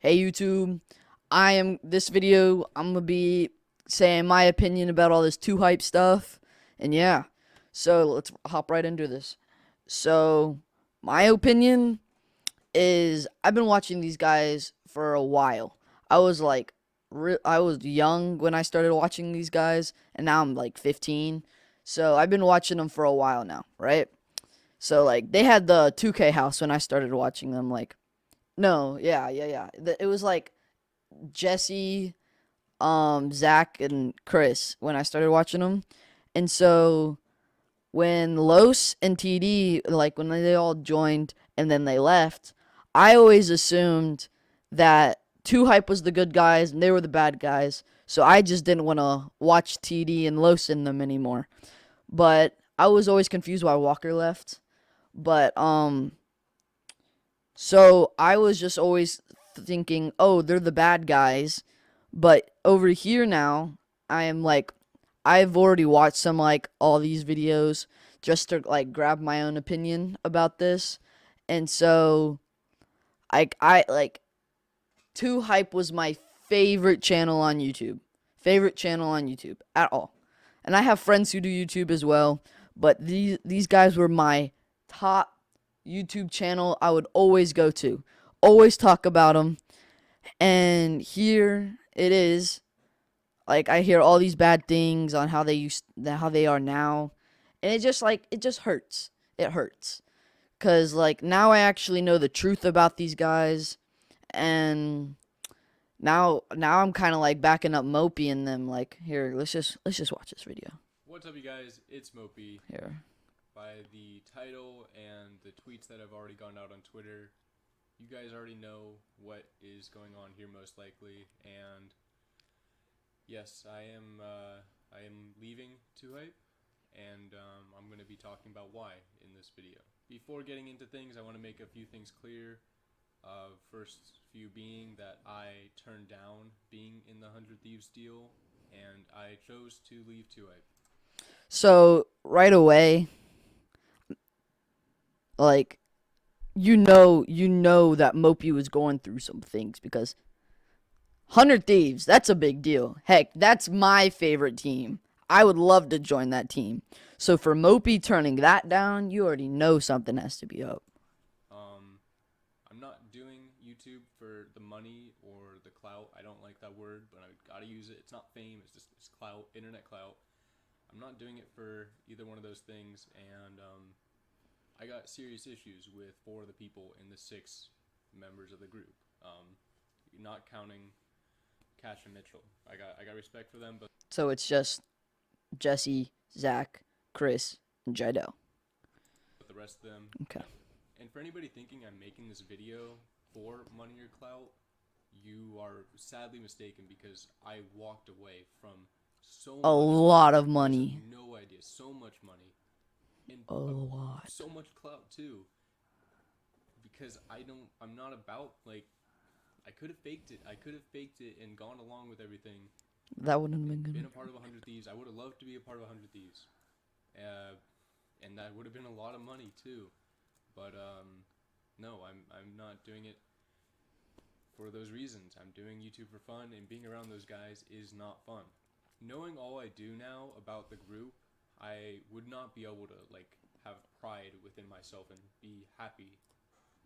Hey YouTube, this video I'm gonna be saying my opinion about all this too hype stuff. And yeah. So let's hop right into this. So my opinion is I've been watching these guys for a while. I was like I was young when I started watching these guys, and now I'm like 15. So I've been watching them for a while now, right? So like they had the 2K house when I started watching them, like no, yeah. It was like Jesse, Zach, and Chris when I started watching them. And so when Los and TD, like when they all joined and then they left, I always assumed that Two Hype was the good guys and they were the bad guys. So I just didn't want to watch TD and Los in them anymore. But I was always confused why Walker left. But so I was just always thinking, oh, they're the bad guys. But over here now, I am like, I've already watched some like all these videos just to like grab my own opinion about this. And so I like Too Hype was my favorite channel on YouTube. Favorite channel on YouTube at all. And I have friends who do YouTube as well, but these guys were my top YouTube channel I would always go to. Always talk about them. And here it is. Like I hear all these bad things on how they are now. And it just hurts. It hurts. Cuz like now I actually know the truth about these guys, and now I'm kind of like backing up Mopi and them, like here, let's just watch this video. What's up, you guys? It's Mopi. Here. By the title and the tweets that have already gone out on Twitter, you guys already know what is going on here most likely. And yes, I am leaving 2Hype, and I'm going to be talking about why in this video. Before getting into things, I want to make a few things clear. First few being that I turned down being in the 100 Thieves deal, and I chose to leave 2Hype. So right away, like you know that Mopi was going through some things because 100 Thieves, that's a big deal. Heck, that's my favorite team. I would love to join that team. So for Mopi turning that down, you already know something has to be up. Um, I'm not doing YouTube for the money or the clout. I don't like that word, but I gotta use it. It's not fame. It's clout, internet clout. I'm not doing it for either one of those things, and I got serious issues with four of the people in the six members of the group. Not counting Cash and Mitchell. I got respect for them, but So it's just Jesse, Zach, Chris, and Jidel. the rest of them, Okay. no. And for anybody thinking I'm making this video for money or clout, you are sadly mistaken because I walked away from so A much money. lot of You guys money. have no idea. So much money. And A lot. so much clout too. Because I'm not about, like, I could have faked it. I could have faked it and gone along with everything. That wouldn't have been Been good. a part of 100 Thieves. I would have loved to be a part of 100 Thieves. Uh, and that would have been a lot of money too. But no, I'm not doing it for those reasons. I'm doing YouTube for fun, and being around those guys is not fun. Knowing all I do now about the group, I would not be able to like have pride within myself and be happy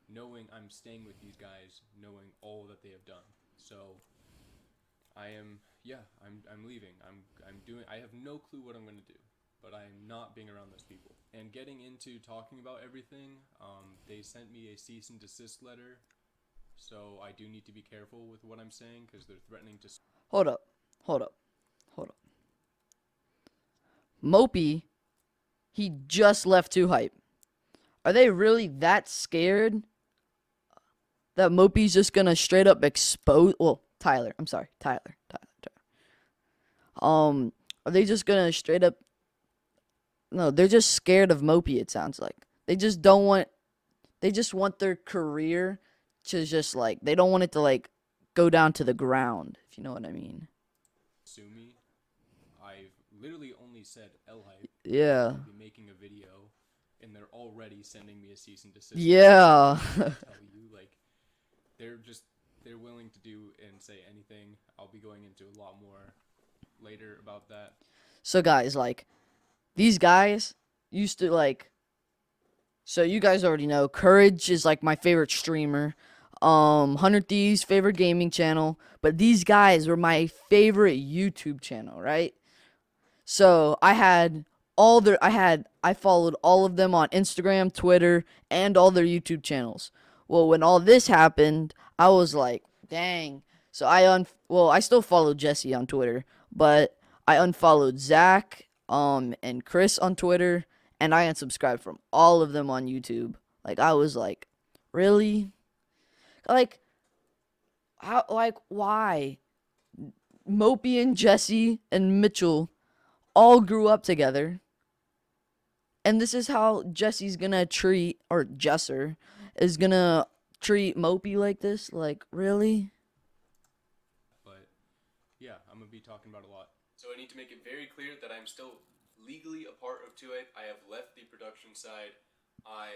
knowing I'm staying with these guys, knowing all that they have done. So I am, yeah, I'm leaving. I'm doing. I have no clue what I'm gonna do, but I am not being around those people. And getting into talking about everything, they sent me a cease and desist letter, so I do need to be careful with what I'm saying because they're threatening to. Hold up. Hold up. Hold up. Mopi, he just left Too Hype. Are they really that scared that Mopi's just gonna straight up expose? Well, Tyler. I'm sorry, Tyler. Are they just gonna straight up? No, they're just scared of Mopi. It sounds like they just don't want. They just want their career to just like they don't want it to like go down to the ground. If you know what I mean. Sue me. I've literally only said L hype, and Yeah. I'll be making a video, and they're already sending me a cease and desist. Yeah. I tell you, like, they're just they're willing to do and say anything. I'll be going into a lot more later about that. So guys, like these guys used to like. So you guys already know, Courage is like my favorite streamer. 100 Thieves favorite gaming channel, but these guys were my favorite YouTube channel, right? So I followed all of them on Instagram, Twitter, and all their YouTube channels. Well, when all this happened, I was like, dang. So I still follow Jesse on Twitter, but I unfollowed Zach and Chris on Twitter, and I unsubscribed from all of them on YouTube. Like I was like, really? Like how like why? Mopi and Jesse and Mitchell all grew up together. And this is how Jesse's gonna treat, or Jesser is gonna treat Mopi like this? Like, really? But yeah, I'm gonna be talking about a lot. So I need to make it very clear that I'm still legally a part of 2 I have left the production side. I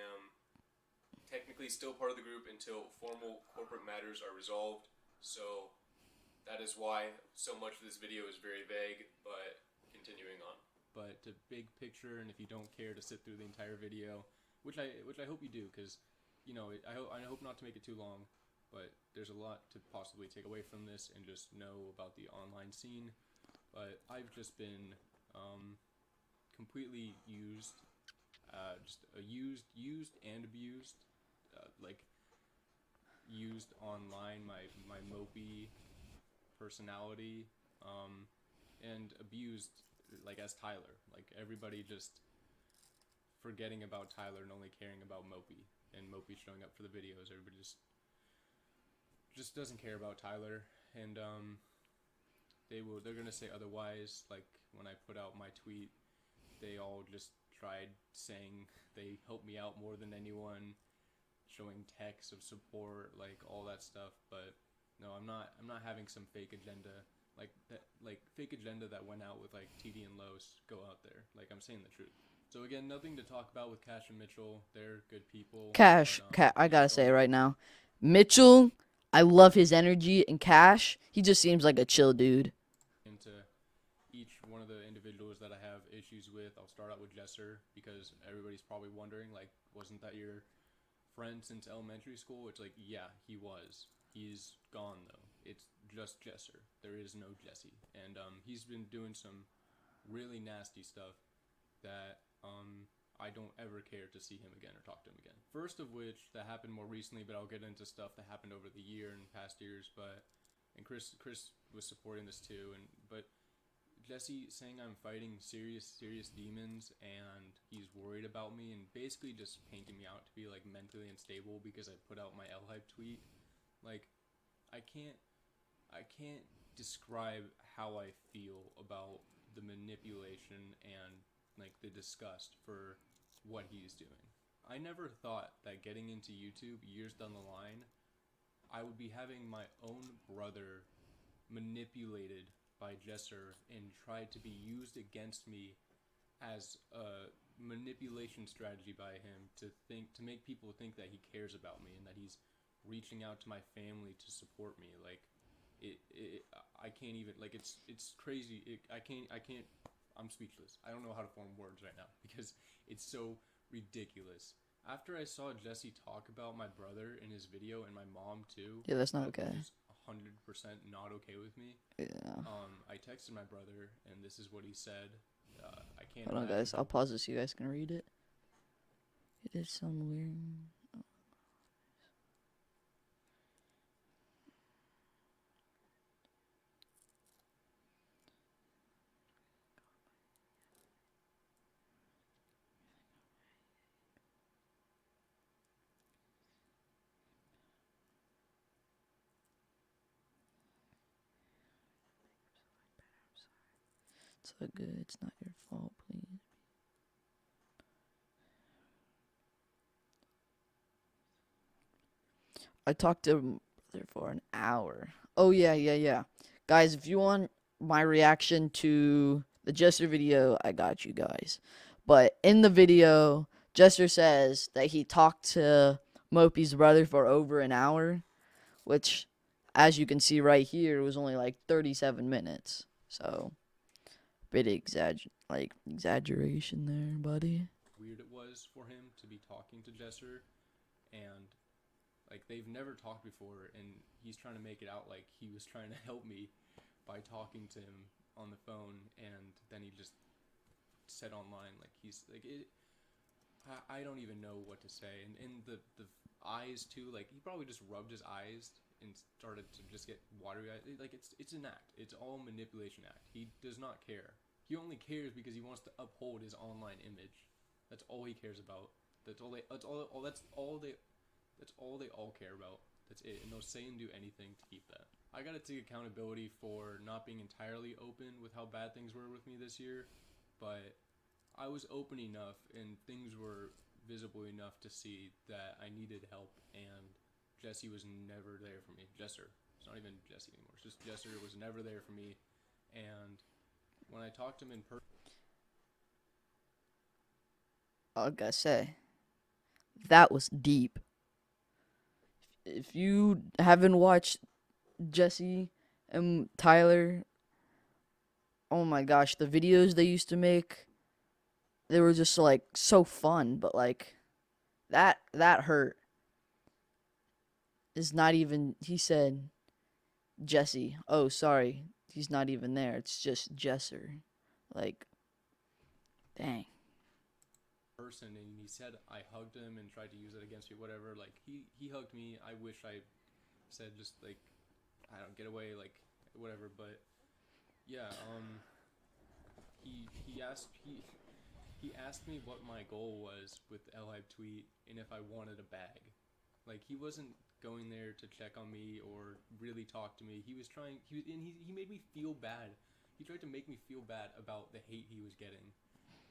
am technically still part of the group until formal corporate matters are resolved. So that is why so much of this video is very vague, but continuing on. But the big picture, and if you don't care to sit through the entire video, which I hope you do, because I hope not to make it too long, but there's a lot to possibly take away from this and just know about the online scene. But I've just been completely used, used and abused, like used online. My mopey personality, and abused like as Tyler. Like everybody just forgetting about Tyler and only caring about Mopi, and Mopi showing up for the videos. Everybody just doesn't care about Tyler, and they're gonna say otherwise. Like when I put out my tweet, they all just tried saying they helped me out more than anyone, showing texts of support, like all that stuff. But no, I'm not having some fake agenda like that, like fake agenda that went out with like TD and Los go out there. Like I'm saying the truth. So again, nothing to talk about with Cash and Mitchell. They're good people. I Yeah, gotta go say ahead. right now, Mitchell, I love his energy, and Cash, he just seems like a chill dude. Into each one of the individuals that I have issues with. I'll start out with Jesser because everybody's probably wondering, like, wasn't that your friend since elementary school? It's like, yeah, he was. He's gone though. It's just Jesser. There is no Jesse, and he's been doing some really nasty stuff that I don't ever care to see him again or talk to him again. First of which that happened more recently, but I'll get into stuff that happened over the year and past years. But and Chris was supporting this too, and but Jesse saying I'm fighting serious demons and he's worried about me and basically just painting me out to be like mentally unstable because I put out my L hype tweet. Like I can't I can't describe how I feel about the manipulation and like the disgust for what he's doing. I never thought that getting into YouTube years down the line, I would be having my own brother manipulated by Jesser and tried to be used against me as a manipulation strategy by him to make people think that he cares about me and that he's reaching out to my family to support me. Like I can't even, like, it's crazy. I can't, I'm speechless. I don't know how to form words right now because it's so ridiculous. After I saw Jesse talk about my brother in his video and my mom too, Yeah, that's not which okay. is 100% not okay with me. Yeah. I texted my brother and this is what he said. I can't Hold on, imagine guys. how. I'll pause this so you guys can read it. It is some weird. It's all good. It's not your fault, please. I talked to him for an hour. Oh yeah. Guys, if you want my reaction to the Jester video, I got you guys. But in the video, Jester says that he talked to Mopi's brother for over an hour. which, as you can see right here, was only like 37 minutes. So, bit exaggeration there, buddy. Weird it was for him to be talking to Jesser, and like they've never talked before, and he's trying to make it out like he was trying to help me by talking to him on the phone, and then he just said online like he's like it. I don't even know what to say, and the eyes too. Like he probably just rubbed his eyes and started to just get watery eyes. Like it's an act. It's all manipulation act. He does not care. He only cares because he wants to uphold his online image. That's all he cares about. That's all they. That's all. That's all they. That's all they all care about. That's it. And they'll say and do anything to keep that. I gotta take accountability for not being entirely open with how bad things were with me this year, but I was open enough and things were visible enough to see that I needed help, and Jesse was never there for me. Jesser. It's not even Jesse anymore. It's just Jesser was never there for me. And when I talked to him in person, I gotta say, that was deep. If you haven't watched Jesse and Tyler, oh my gosh, the videos they used to make, they were just like so fun, but like that hurt. Is not even, he said Jesse. Oh, sorry. He's not even there. It's just Jesser. Like, dang. and he said I hugged him and tried to use it against me, whatever. Like he hugged me. I wish I said just like I don't get away, like whatever. But yeah, he asked me what my goal was with the L-Hype tweet and if I wanted a bag. Like he wasn't going there to check on me or really talk to me. He was trying. He made me feel bad. He tried to make me feel bad about the hate he was getting.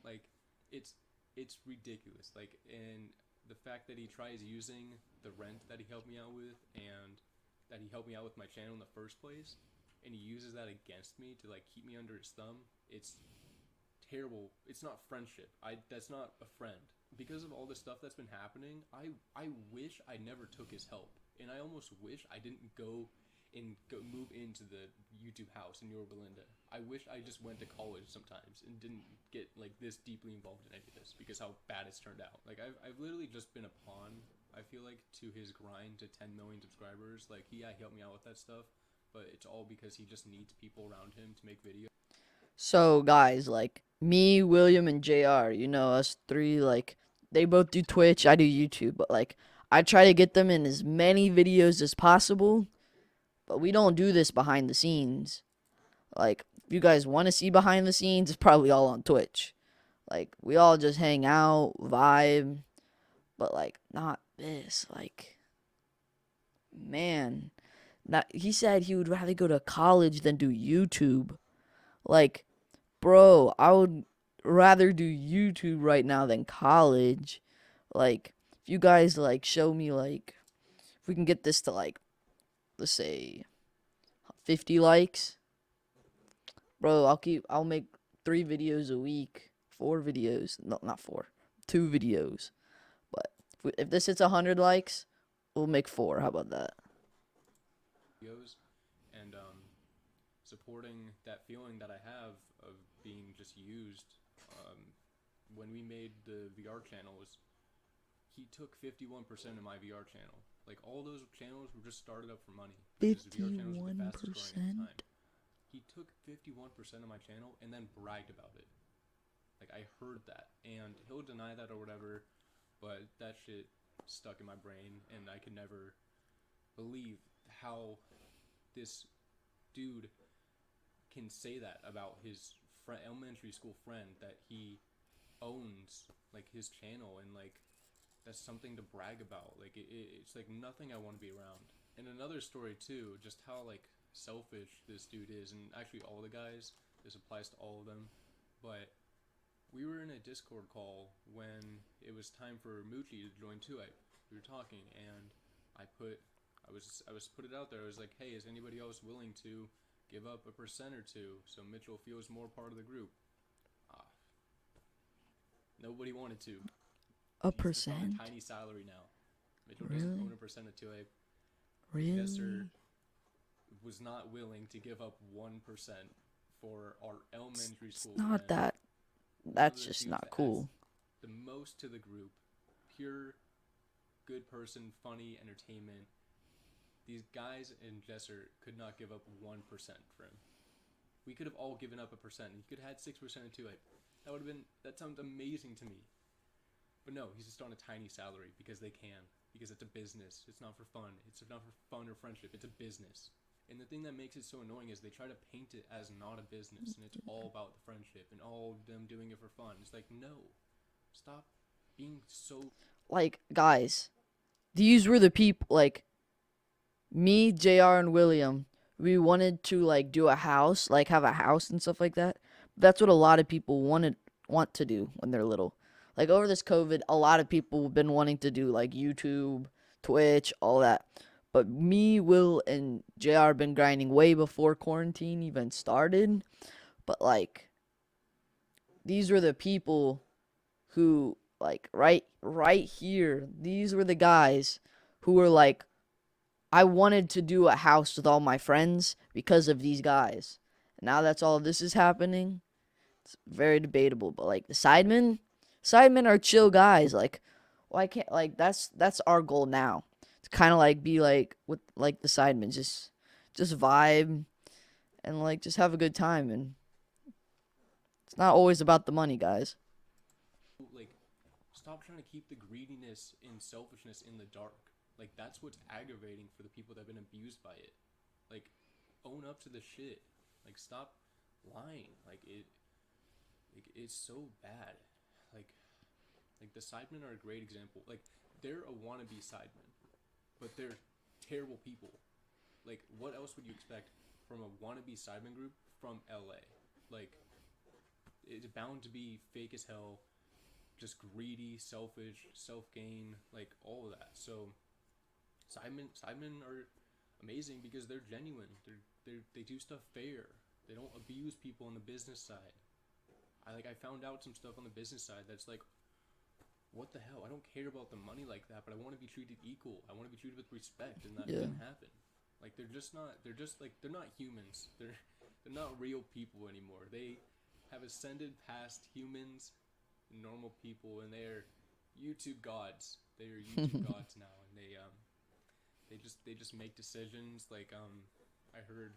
Like it's it's ridiculous. Like, and the fact that he tries using the rent that he helped me out with and that he helped me out with my channel in the first place, and he uses that against me to like keep me under his thumb. It's terrible. It's not friendship. That's not a friend. Because of all the stuff that's been happening, I wish I never took his help, and I almost wish I didn't go and move into the YouTube house in Yorba Linda. I wish I just went to college sometimes and didn't get like this deeply involved in any of this because how bad it's turned out. Like I've literally just been a pawn. I feel like to his grind to 10 million subscribers. Like he helped me out with that stuff, but it's all because he just needs people around him to make videos. So, guys, like, me, William, and JR, us three, like, they both do Twitch, I do YouTube, but, like, I try to get them in as many videos as possible, but we don't do this behind the scenes. Like, if you guys want to see behind the scenes, it's probably all on Twitch. Like, we all just hang out, vibe, but, like, not this. Like, man. Not, he said he would rather go to college than do YouTube. Like, bro, I would rather do YouTube right now than college. Like, if you guys, like, show me, like, if we can get this to, like, let's say 50 likes, bro, I'll make 3 videos a week, 4 videos, no, not 4, 2 videos. But if this hits 100 likes, we'll make 4. How about that? And supporting that feeling that I have of being just used. When we made the VR channels, he took 51% of my VR channel. Like all those channels were just started up for money because VR channels were the fastest growing at the time. He took 51% of my channel and then bragged about it. Like I heard that, and he'll deny that or whatever, but that shit stuck in my brain, and I could never believe how this dude can say that about his elementary school friend that he owns, like his channel, and like that's something to brag about. Like it's like nothing I want to be around. And another story too, just how like selfish this dude is, and actually all the guys. This applies to all of them, but we were in a Discord call when it was time for Moochie to join 2 We were talking, and I was put it out there. I was like, hey, is anybody else willing to give up a percent or two so Mitchell feels more part of the group? Nobody wanted to. A He's just on percent? a tiny salary now. Mitchell Really? doesn't own a percent of 2A. Jesser Really? was not willing to give up 1% for our elementary It's school not friend, that. one of That's the just dudes not that adds cool. the most to the group, pure good person, funny entertainment. These guys in Jesser could not give up 1% for him. We could have all given up a percent. He could have had 6% too. That would have been. That sounds amazing to me. But no, he's just on a tiny salary because they can. Because it's a business. It's not for fun. It's not for fun or friendship. It's a business. And the thing that makes it so annoying is they try to paint it as not a business and it's all about the friendship and all them doing it for fun. It's like, no. Stop being so. Like, guys, these were the people, like, me, JR, and William. We wanted to, like, do a house, like, have a house and stuff like that. That's what a lot of people want to do when they're little. Like, over this COVID, a lot of people have been wanting to do, like, YouTube, Twitch, all that. But me, Will, and JR have been grinding way before quarantine even started. But, like, these were the people who, like, right here, these were the guys who were like, I wanted to do a house with all my friends because of these guys. Now that's all this is happening. It's very debatable, but like the sidemen are chill guys. Like, why can't, like, that's our goal now. To kind of like be like with like the sidemen, just vibe and like just have a good time, and it's not always about the money, guys. Like, stop trying to keep the greediness and selfishness in the dark. Like, that's what's aggravating for the people that have been abused by it. Like, own up to the shit. Like, stop lying. It's so bad. Like, the sidemen are a great example. Like, they're a wannabe sideman, but they're terrible people. Like, what else would you expect from a wannabe sideman group from LA? Like, it's bound to be fake as hell, just greedy, selfish, self gain, like all of that. So, sidemen are amazing because they're genuine. They do stuff fair. They don't abuse people on the business side. I found out some stuff on the business side that's like, what the hell? I don't care about the money like that, but I want to be treated equal. I want to be treated with respect, and that Yeah. didn't happen. Like, they're just not. They're just like, they're not humans. They're not real people anymore. They have ascended past humans, normal people, and they're YouTube gods. They are YouTube gods now, and they just make decisions. Like, I heard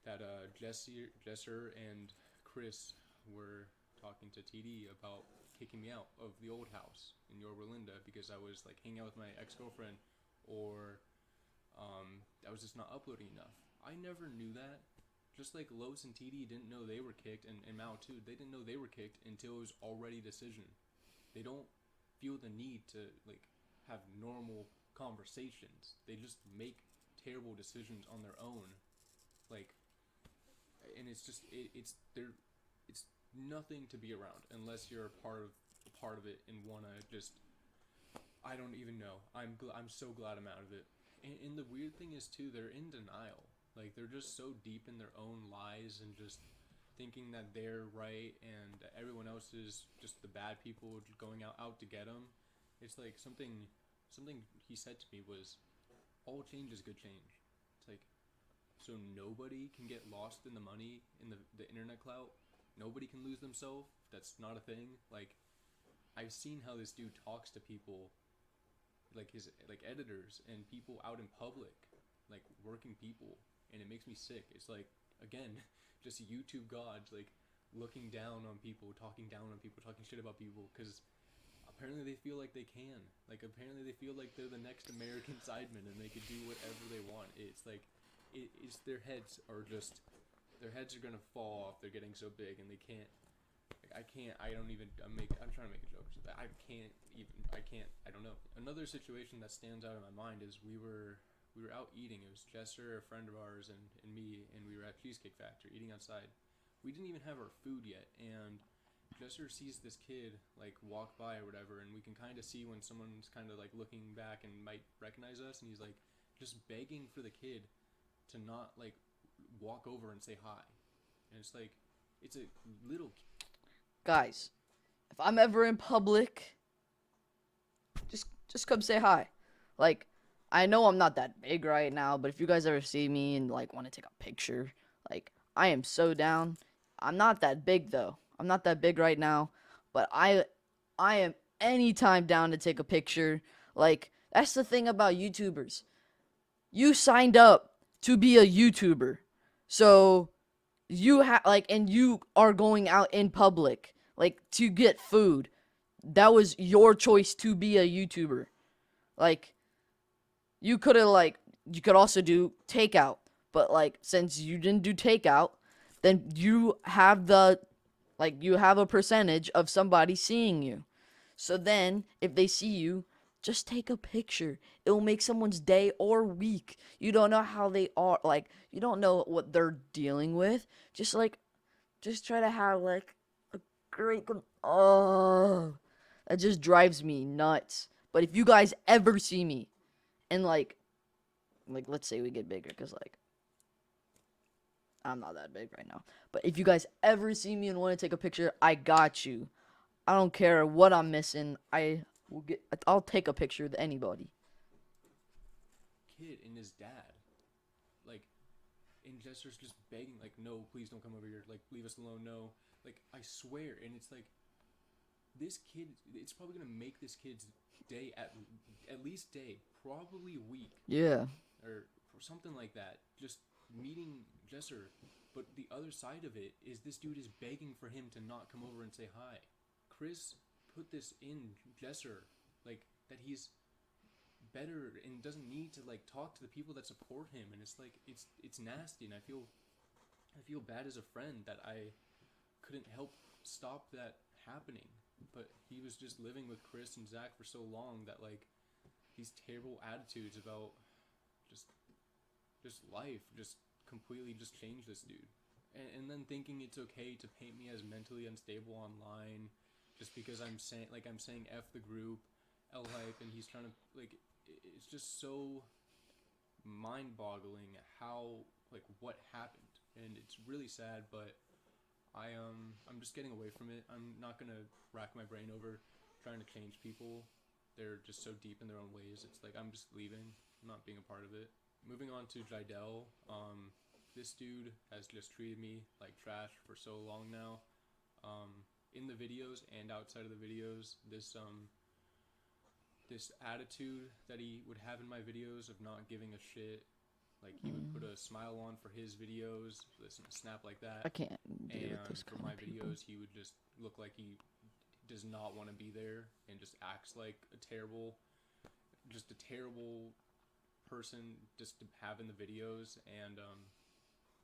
that Jesser and Chris were talking to TD about kicking me out of the old house in Yorba Linda because I was like hanging out with my ex girlfriend, or I was just not uploading enough. I never knew that. Just like Los and TD didn't know they were kicked, and Mao too, they didn't know they were kicked until it was already a decision. They don't feel the need to like have normal conversations. They just make terrible decisions on their own. Like, and it's just it's nothing to be around unless you're a part of it and wanna just, I don't even know. I'm so glad I'm out of it. And the weird thing is too, they're in denial. Like, they're just so deep in their own lies and just thinking that they're right and that everyone else is just the bad people going out to get them. It's like something he said to me was, all change is good change. It's like, so nobody can get lost in the money in the internet clout. Nobody can lose themselves. That's not a thing. Like, I've seen how this dude talks to people, like his like editors and people out in public, like working people, and it makes me sick. It's like, again, just YouTube gods like looking down on people, talking down on people, talking shit about people because apparently they feel like they can. Like, apparently they feel like they're the next American Sidemen and they could do whatever they want. It's like, it's their heads are just, their heads are gonna fall off. They're getting so big and they can't. Like, I can't. I don't even. I'm trying to make a joke. So I can't even. I can't. I don't know. Another situation that stands out in my mind is we were out eating. It was Jester, a friend of ours, and me, and we were at Cheesecake Factory eating outside. We didn't even have our food yet, and Jester sees this kid like walk by or whatever, and we can kind of see when someone's kind of like looking back and might recognize us, and he's like just begging for the kid to not like walk over and say hi, and it's like, it's a little. Guys, if I'm ever in public, just come say hi. Like, I know I'm not that big right now, but if you guys ever see me and like want to take a picture, like I am so down. I'm not that big though. I'm not that big right now, but I am anytime down to take a picture. Like that's the thing about YouTubers. You signed up to be a YouTuber. So you have like and you are going out in public like to get food. That was your choice to be a YouTuber. Like you could have like you could also do takeout, but like since you didn't do takeout, then you have the like you have a percentage of somebody seeing you. So then if they see you, just take a picture. It will make someone's day or week. You don't know how they are, like you don't know what they're dealing with. Just try to have like a great oh, that just drives me nuts. But if you guys ever see me and like let's say we get bigger because like I'm not that big right now, but if you guys ever see me and want to take a picture, I got you. I don't care what I'm missing. I'll take a picture with anybody. Kid and his dad, like, and Jester's just begging, like, no, please don't come over here. Like, leave us alone. No, like, I swear. And it's like this kid. It's probably gonna make this kid's day at least day, probably week, Yeah. or something like that. Just meeting Jester. But the other side of it is this dude is begging for him to not come over and say hi. Chris put this in Jester, like that he's better and doesn't need to like talk to the people that support him, and it's like it's nasty, and I feel bad as a friend that I couldn't help stop that happening. But he was just living with Chris and Zach for so long that like these terrible attitudes about just life just completely just changed this dude. And then thinking it's okay to paint me as mentally unstable online just because I'm saying F the group, L hype, and he's trying to like it's just so mind-boggling how like what happened, and it's really sad. But I'm just getting away from it. I'm not gonna rack my brain over trying to change people. They're just so deep in their own ways. It's like I'm just leaving. I'm not being a part of it. Moving on to Jidel. This dude has just treated me like trash for so long now. In the videos and outside of the videos, this attitude that he would have in my videos of not giving a shit. Like he would put a smile on for his videos, listen, snap like I that, can't deal with and those for kind my of people. videos, he would just look like he does not want to be there and just acts like just a terrible person just to have in the videos. And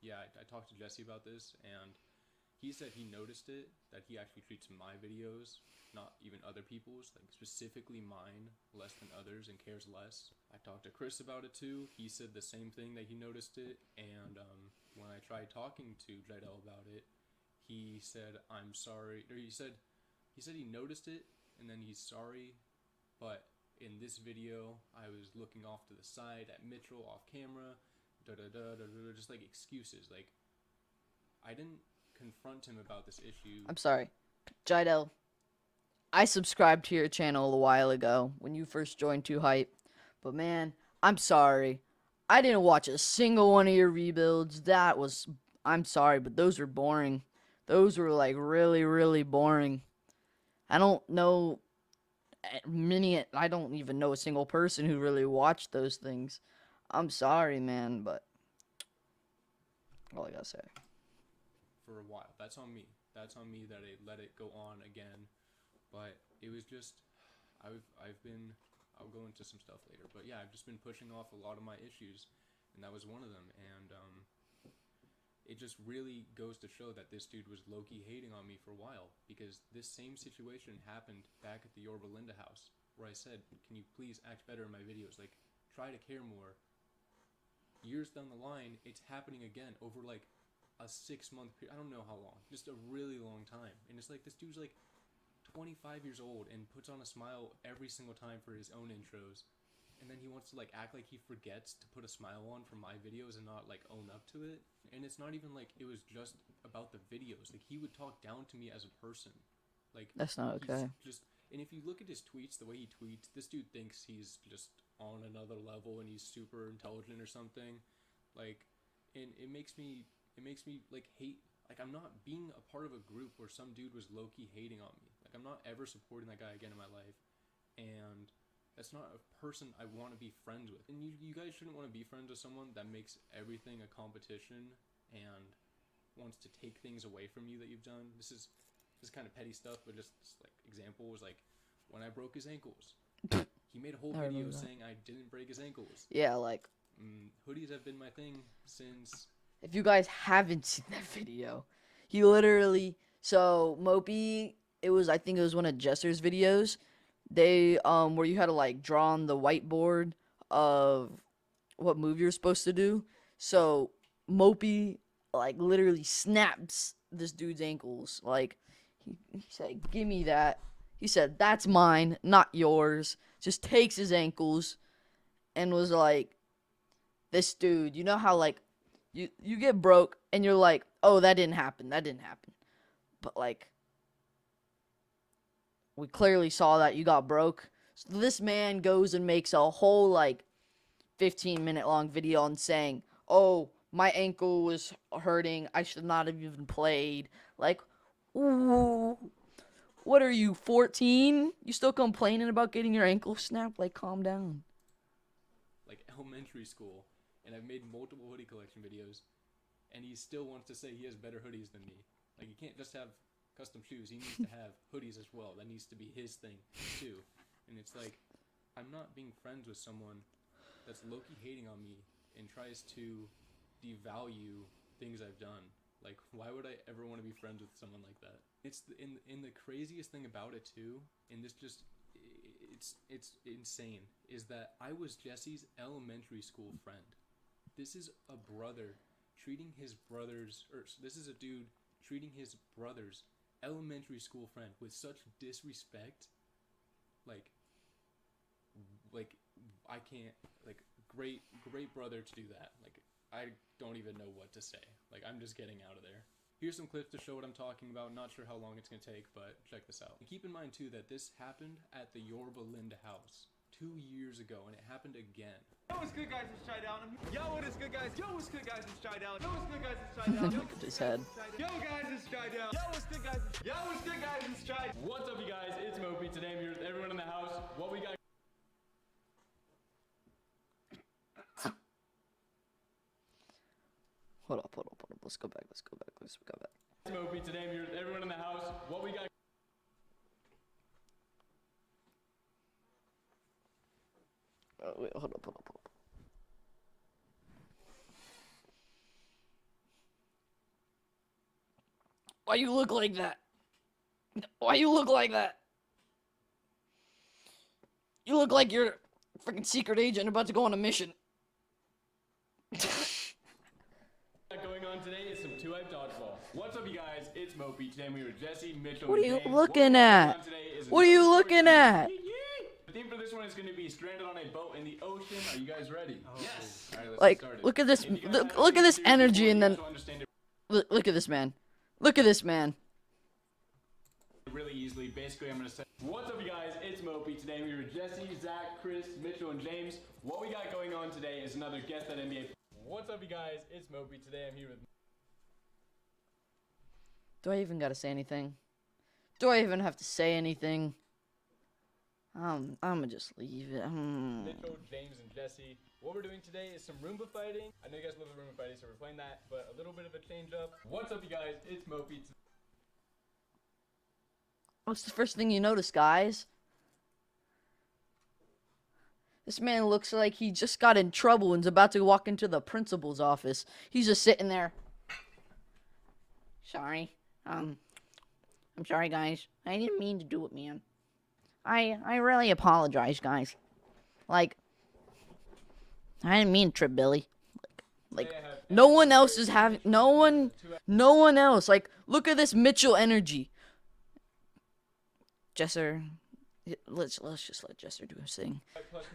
yeah, I talked to Jesse about this, and he said he noticed it, that he actually treats my videos, not even other people's, like specifically mine, less than others and cares less. I talked to Chris about it too. He said the same thing, that he noticed it. And when I tried talking to Jidel about it, he said, I'm sorry. Or he said he noticed it and then he's sorry. But in this video, I was looking off to the side at Mitchell off camera, just like excuses. Like, I didn't confront him about this issue. I'm sorry, Jidel. I subscribed to your channel a while ago when you first joined Too Hype, but man, I'm sorry. I didn't watch a single one of your rebuilds. I'm sorry, but those were boring. Those were like really, really boring. I don't know I don't even know a single person who really watched those things. I'm sorry, man, but all I gotta say. For a while. That's on me. That's on me that I let it go on again. But it was just I've been I'll go into some stuff later. But yeah, I've just been pushing off a lot of my issues, and that was one of them. And it just really goes to show that this dude was low-key hating on me for a while, because this same situation happened back at the Yorba Linda house, where I said, can you please act better in my videos, like try to care more. Years down the line, it's happening again over like a 6-month period. I don't know how long, just a really long time. And it's like this dude's like 25 years old and puts on a smile every single time for his own intros, and then he wants to like act like he forgets to put a smile on for my videos and not like own up to it. And it's not even like it was just about the videos. Like he would talk down to me as a person. Like That's not he's okay. just, and if you look at his tweets, the way he tweets, this dude thinks he's just on another level and he's super intelligent or something, like, and it makes me like hate, like I'm not being a part of a group where some dude was low-key hating on me. Like I'm not ever supporting that guy again in my life, and that's not a person I want to be friends with. And you guys shouldn't want to be friends with someone that makes everything a competition and wants to take things away from you that you've done. This is kind of petty stuff, but just like example was like when I broke his ankles. He made a whole video saying I didn't break his ankles. Yeah, like hoodies have been my thing since. If you guys haven't seen that video, he literally Mopi. I think it was one of Jesser's videos. They where you had to like draw on the whiteboard of what move you're supposed to do. So Mopi like literally snaps this dude's ankles. Like he said, "Give me that." He said, "That's mine, not yours." Just takes his ankles and was like, "This dude, you know how like you get broke and you're like, oh, that didn't happen. But like we clearly saw that you got broke." So this man goes and makes a whole like 15-minute long video on saying, "Oh, my ankle was hurting. I should not have even played." Like, ooh, what are you, 14? You still complaining about getting your ankle snapped? Like, calm down. Like elementary school, and I've made multiple hoodie collection videos, and he still wants to say he has better hoodies than me. Like, he can't just have custom shoes. He needs to have hoodies as well. That needs to be his thing too. And it's like, I'm not being friends with someone that's low-key hating on me and tries to devalue things I've done. Like, why would I ever want to be friends with someone like that? It's in the craziest thing about it too, and this just it's insane, is that I was Jesse's elementary school friend. This is a brother treating his brothers, or this is a dude treating his brother's elementary school friend with such disrespect. Like I can't, like, great brother to do that. Like, I don't even know what to say. Like, I'm just getting out of there. Here's some clips to show what I'm talking about. Not sure how long it's gonna take, but check this out. And keep in mind too that this happened at the Yorba Linda house 2 years ago, and it happened again. Yo, what's good, guys? It's Chai Down. Yo, what is good, guys? Yo, what's good, guys? It's Chai Down. Yo, what's good, guys? It's Chai Down. Look at his head. Yo, guys, it's Chai Down. Yo, what's good, guys? Yo, what's good, guys? It's Chai. What's up, you guys? It's Mopi. Today I'm here with everyone in the house. What we got? Hold up. Let's go back. It's Mopi. Today I'm here with everyone in the house. What we got? Oh, wait, hold up. Why you look like that? Why you look like that? You look like you're a freaking secret agent about to go on a mission. Going on today is some 2-hype dodgeball. What's up, you guys? It's Mopi. Today I'm here with Jesse, Mitchell, What are and you James. looking at? What are you looking at? The theme for this one is going to be stranded on a boat in the ocean. Are you guys ready? Yes. All right, let's Like, get started. look at this. If you guys Look at this have energy, before, and you then also understand it look at this man. Look at this man. really easily. Basically, I'm going to say, what's up, you guys? It's Mopi. Today I'm here with Jesse, Zach, Chris, Mitchell, and James. What we got going on today is another Guess That NBA. What's up, you guys? It's Mopi. Today I'm here with... Do I even gotta say anything? Do I even have to say anything? I'm gonna just leave it. Mitchell, James, and Jesse. What we're doing today is some Roomba fighting. I know you guys love the Roomba fighting, so we're playing that, but a little bit of a change up. What's up, you guys? It's Mopi. What's the first thing you notice, guys? This man looks like he just got in trouble and's about to walk into the principal's office. He's just sitting there. Sorry. I'm sorry, guys. I didn't mean to do it, man. I really apologize, guys. Like, I didn't mean to trip Billy. Like, no one else is having, no one else. Like, look at this Mitchell energy. Jesser, let's just let Jesser do his thing.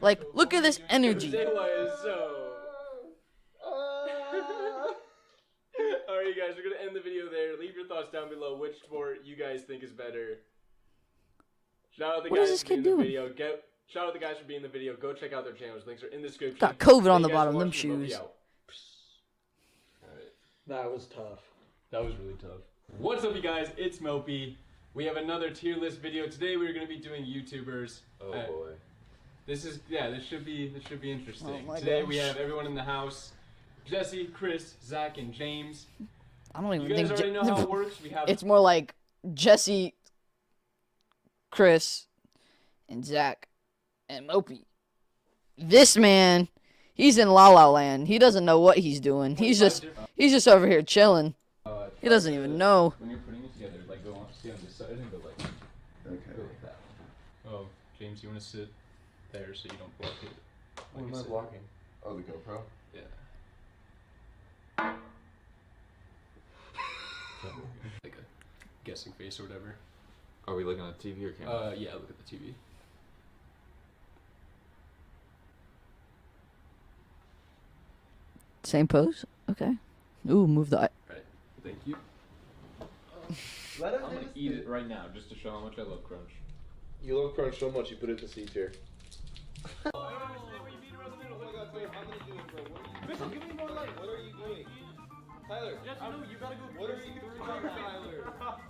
Like, look at this energy. Alright, you guys, we're gonna end the video there. Leave your thoughts down below which sport you guys think is better. Shout out the What is guys this kid in the doing? video. Shout out the guys for being in the video. Go check out their channels. Links are in the description. Got COVID on Thank the you guys bottom for of them watching, and Mopi shoes. out. Alright. That was tough. That was really tough. What's up, you guys? It's Mopi. We have another tier list video. Today we're going to be doing YouTubers. Oh boy. This should be interesting. Oh my Today gosh. we have everyone in the house. Jesse, Chris, Zach, and James. I don't even You guys think already know how it works. We have it's more like Jesse, Chris, and Zach, and Mopi. This man, he's in La La Land. He doesn't know what he's doing. He's just over here chilling. He doesn't even know. When you're putting it together, like go on, stay on this side and go like, go like that. Oh, James, you want to sit there so you don't block it? What am I blocking? Oh, the GoPro? Yeah. Like a guessing face or whatever. Are we looking at TV or camera? Yeah, look at the TV. Same pose? Okay. Ooh, move the eye. Right. Thank you. Let him I'm gonna eat it right now just to show how much I love Crunch. You love Crunch so much you put it to C tier. I don't understand what you mean around the middle. Oh my god, Tyler, I'm gonna do it, bro. What are you Mitchell, give me more light. What are you doing? Tyler, Yes, no, you gotta go. what are you doing, Tyler? Fuck!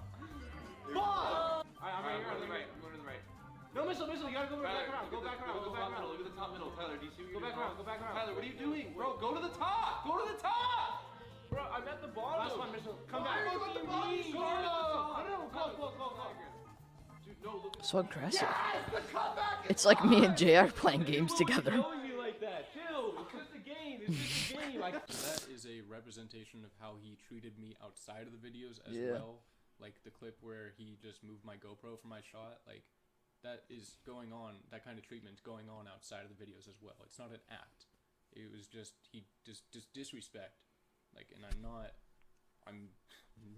I'm right here, I'm right. I'm going to the right. No, Mitchell, you gotta go back around. Go back around. Go back around. Look at the top middle. Tyler, do you see what you're doing? Go back around. Tyler, what are you doing? Bro, go to the top. Go to the top. Bro, I'm at the bottom. Last one, Mitchell. Come back. Go to the bottom. Go to the top. No, go. Dude, no, look at So aggressive. Yes, the comeback. It's like me and JR playing games together. Showing me like that. Chill. It's just a game. That is a representation of how he treated me outside of the videos as Yeah. well. Like the clip where he just moved my GoPro for my shot. Like that is going on. That kind of treatment is going on outside of the videos as well. It's not an act. It was just he just disrespect. Like, and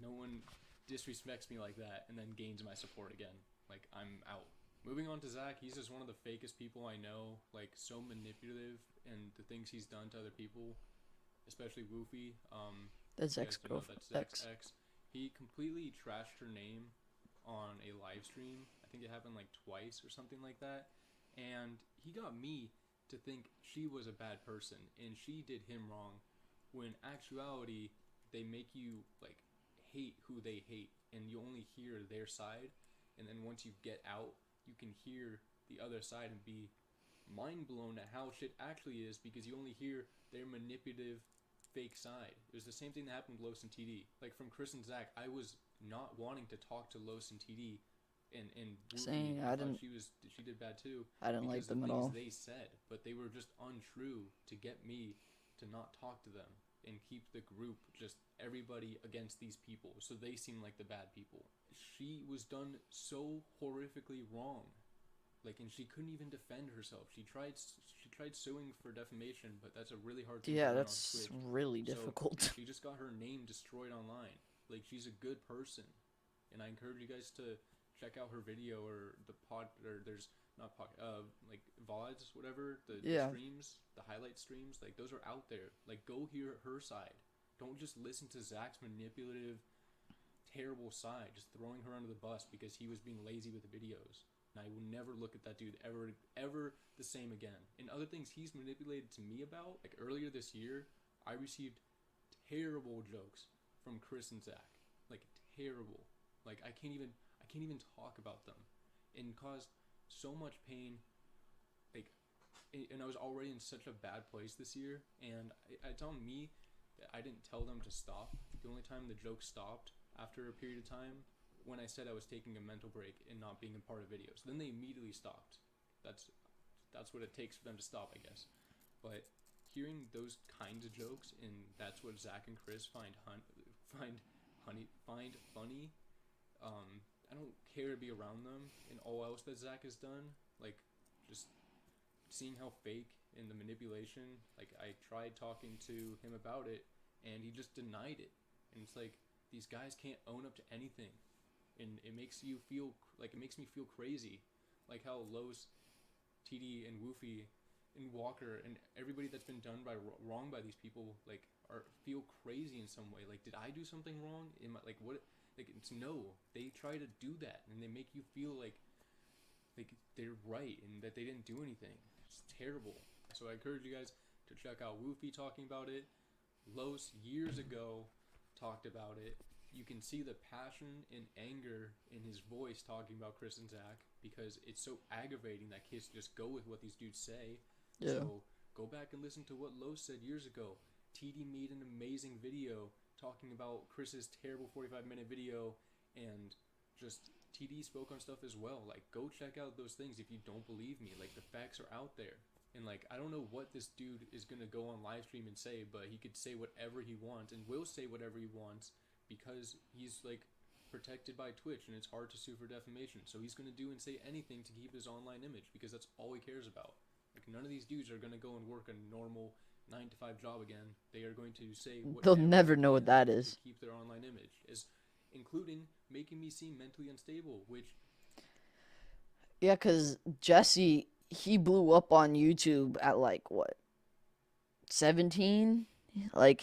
no one disrespects me like that and then gains my support again. Like, I'm out. Moving on to Zach, he's just one of the fakest people I know. Like, so manipulative, and the things he's done to other people, especially Woofy. That's you ex guys know girlfriend. that's Zach's ex. He completely trashed her name on a live stream. I think it happened like twice or something like that. And he got me to think she was a bad person, and she did him wrong. When actuality, they make you like hate who they hate, and you only hear their side. And then once you get out, you can hear the other side and be mind blown at how shit actually is, because you only hear their manipulative fake side. It was the same thing that happened with Los and TD. Like from Chris and Zach, I was not wanting to talk to Los and TD, and Same, Ruby, I thought didn't- she did bad too. I didn't like because the them at things all. They said, but they were just untrue to get me to not talk to them and keep the group just everybody against these people, so they seem like the bad people. She was done so horrifically wrong, like, and she couldn't even defend herself. She tried suing for defamation, but that's a really hard thing. Yeah, to do that's on Twitch. really So, difficult. she just got her name destroyed online. Like, she's a good person, and I encourage you guys to check out her video or the there's not like VODs, whatever, the streams, the highlight streams, like those are out there. Like, go hear her side. Don't just listen to Zach's manipulative, terrible side, just throwing her under the bus because he was being lazy with the videos. And I will never look at that dude ever the same again. And other things he's manipulated to me about, like earlier this year, I received terrible jokes from Chris and Zach. Like, terrible. Like, I can't even talk about them, and caused so much pain. Like, and I was already in such a bad place this year, and it's on me that I didn't tell them to stop. The only time the joke stopped after a period of time when I said I was taking a mental break and not being a part of videos. Then they immediately stopped. That's what it takes for them to stop, I guess. But hearing those kinds of jokes, and that's what Zach and Chris find funny. I don't care to be around them and all else that Zach has done. Like, just seeing how fake and the manipulation. Like, I tried talking to him about it, and he just denied it. And it's like, these guys can't own up to anything, and it makes me feel crazy. Like how Los, TD, and Woofy, and Walker, and everybody that's been done wrong by these people, like, feel crazy in some way. Like, did I do something wrong? Am I, like, what? Like, it's no. They try to do that, and they make you feel like like they're right and that they didn't do anything. It's terrible. So I encourage you guys to check out Woofy talking about it. Los years ago talked about it. You can see the passion and anger in his voice talking about Chris and Zach because it's so aggravating that kids just go with what these dudes say. Yeah. So go back and listen to what Los said years ago. TD made an amazing video talking about Chris's terrible 45-minute video, and just TD spoke on stuff as well. Like, go check out those things if you don't believe me. Like, the facts are out there. And, like, I don't know what this dude is going to go on live stream and say, but he could say whatever he wants and will say whatever he wants because he's, like, protected by Twitch and it's hard to sue for defamation. So he's going to do and say anything to keep his online image because that's all he cares about. Like, none of these dudes are going to go and work a normal 9-to-5 job again. They are going to say They'll whatever never they know what can that to is. keep their online image, including making me seem mentally unstable, which... Yeah, because Jesse, he blew up on YouTube at like, what, 17? Like,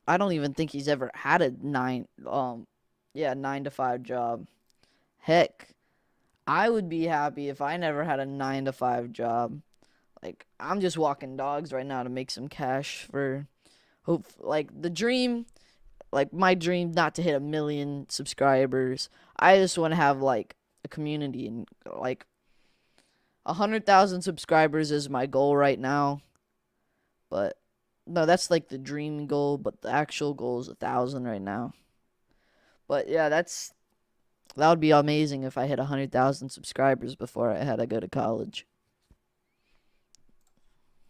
I don't even think he's ever had a 9-to-5 job. Heck, I would be happy if I never had a 9-to-5 job. Like, I'm just walking dogs right now to make some cash for like the dream, like my dream, not to hit 1 million subscribers. I just want to have like a community, and like 100,000 subscribers is my goal right now. But no, that's like the dream goal, but the actual goal is 1,000 right now. But yeah, that would be amazing if I hit 100,000 subscribers before I had to go to college.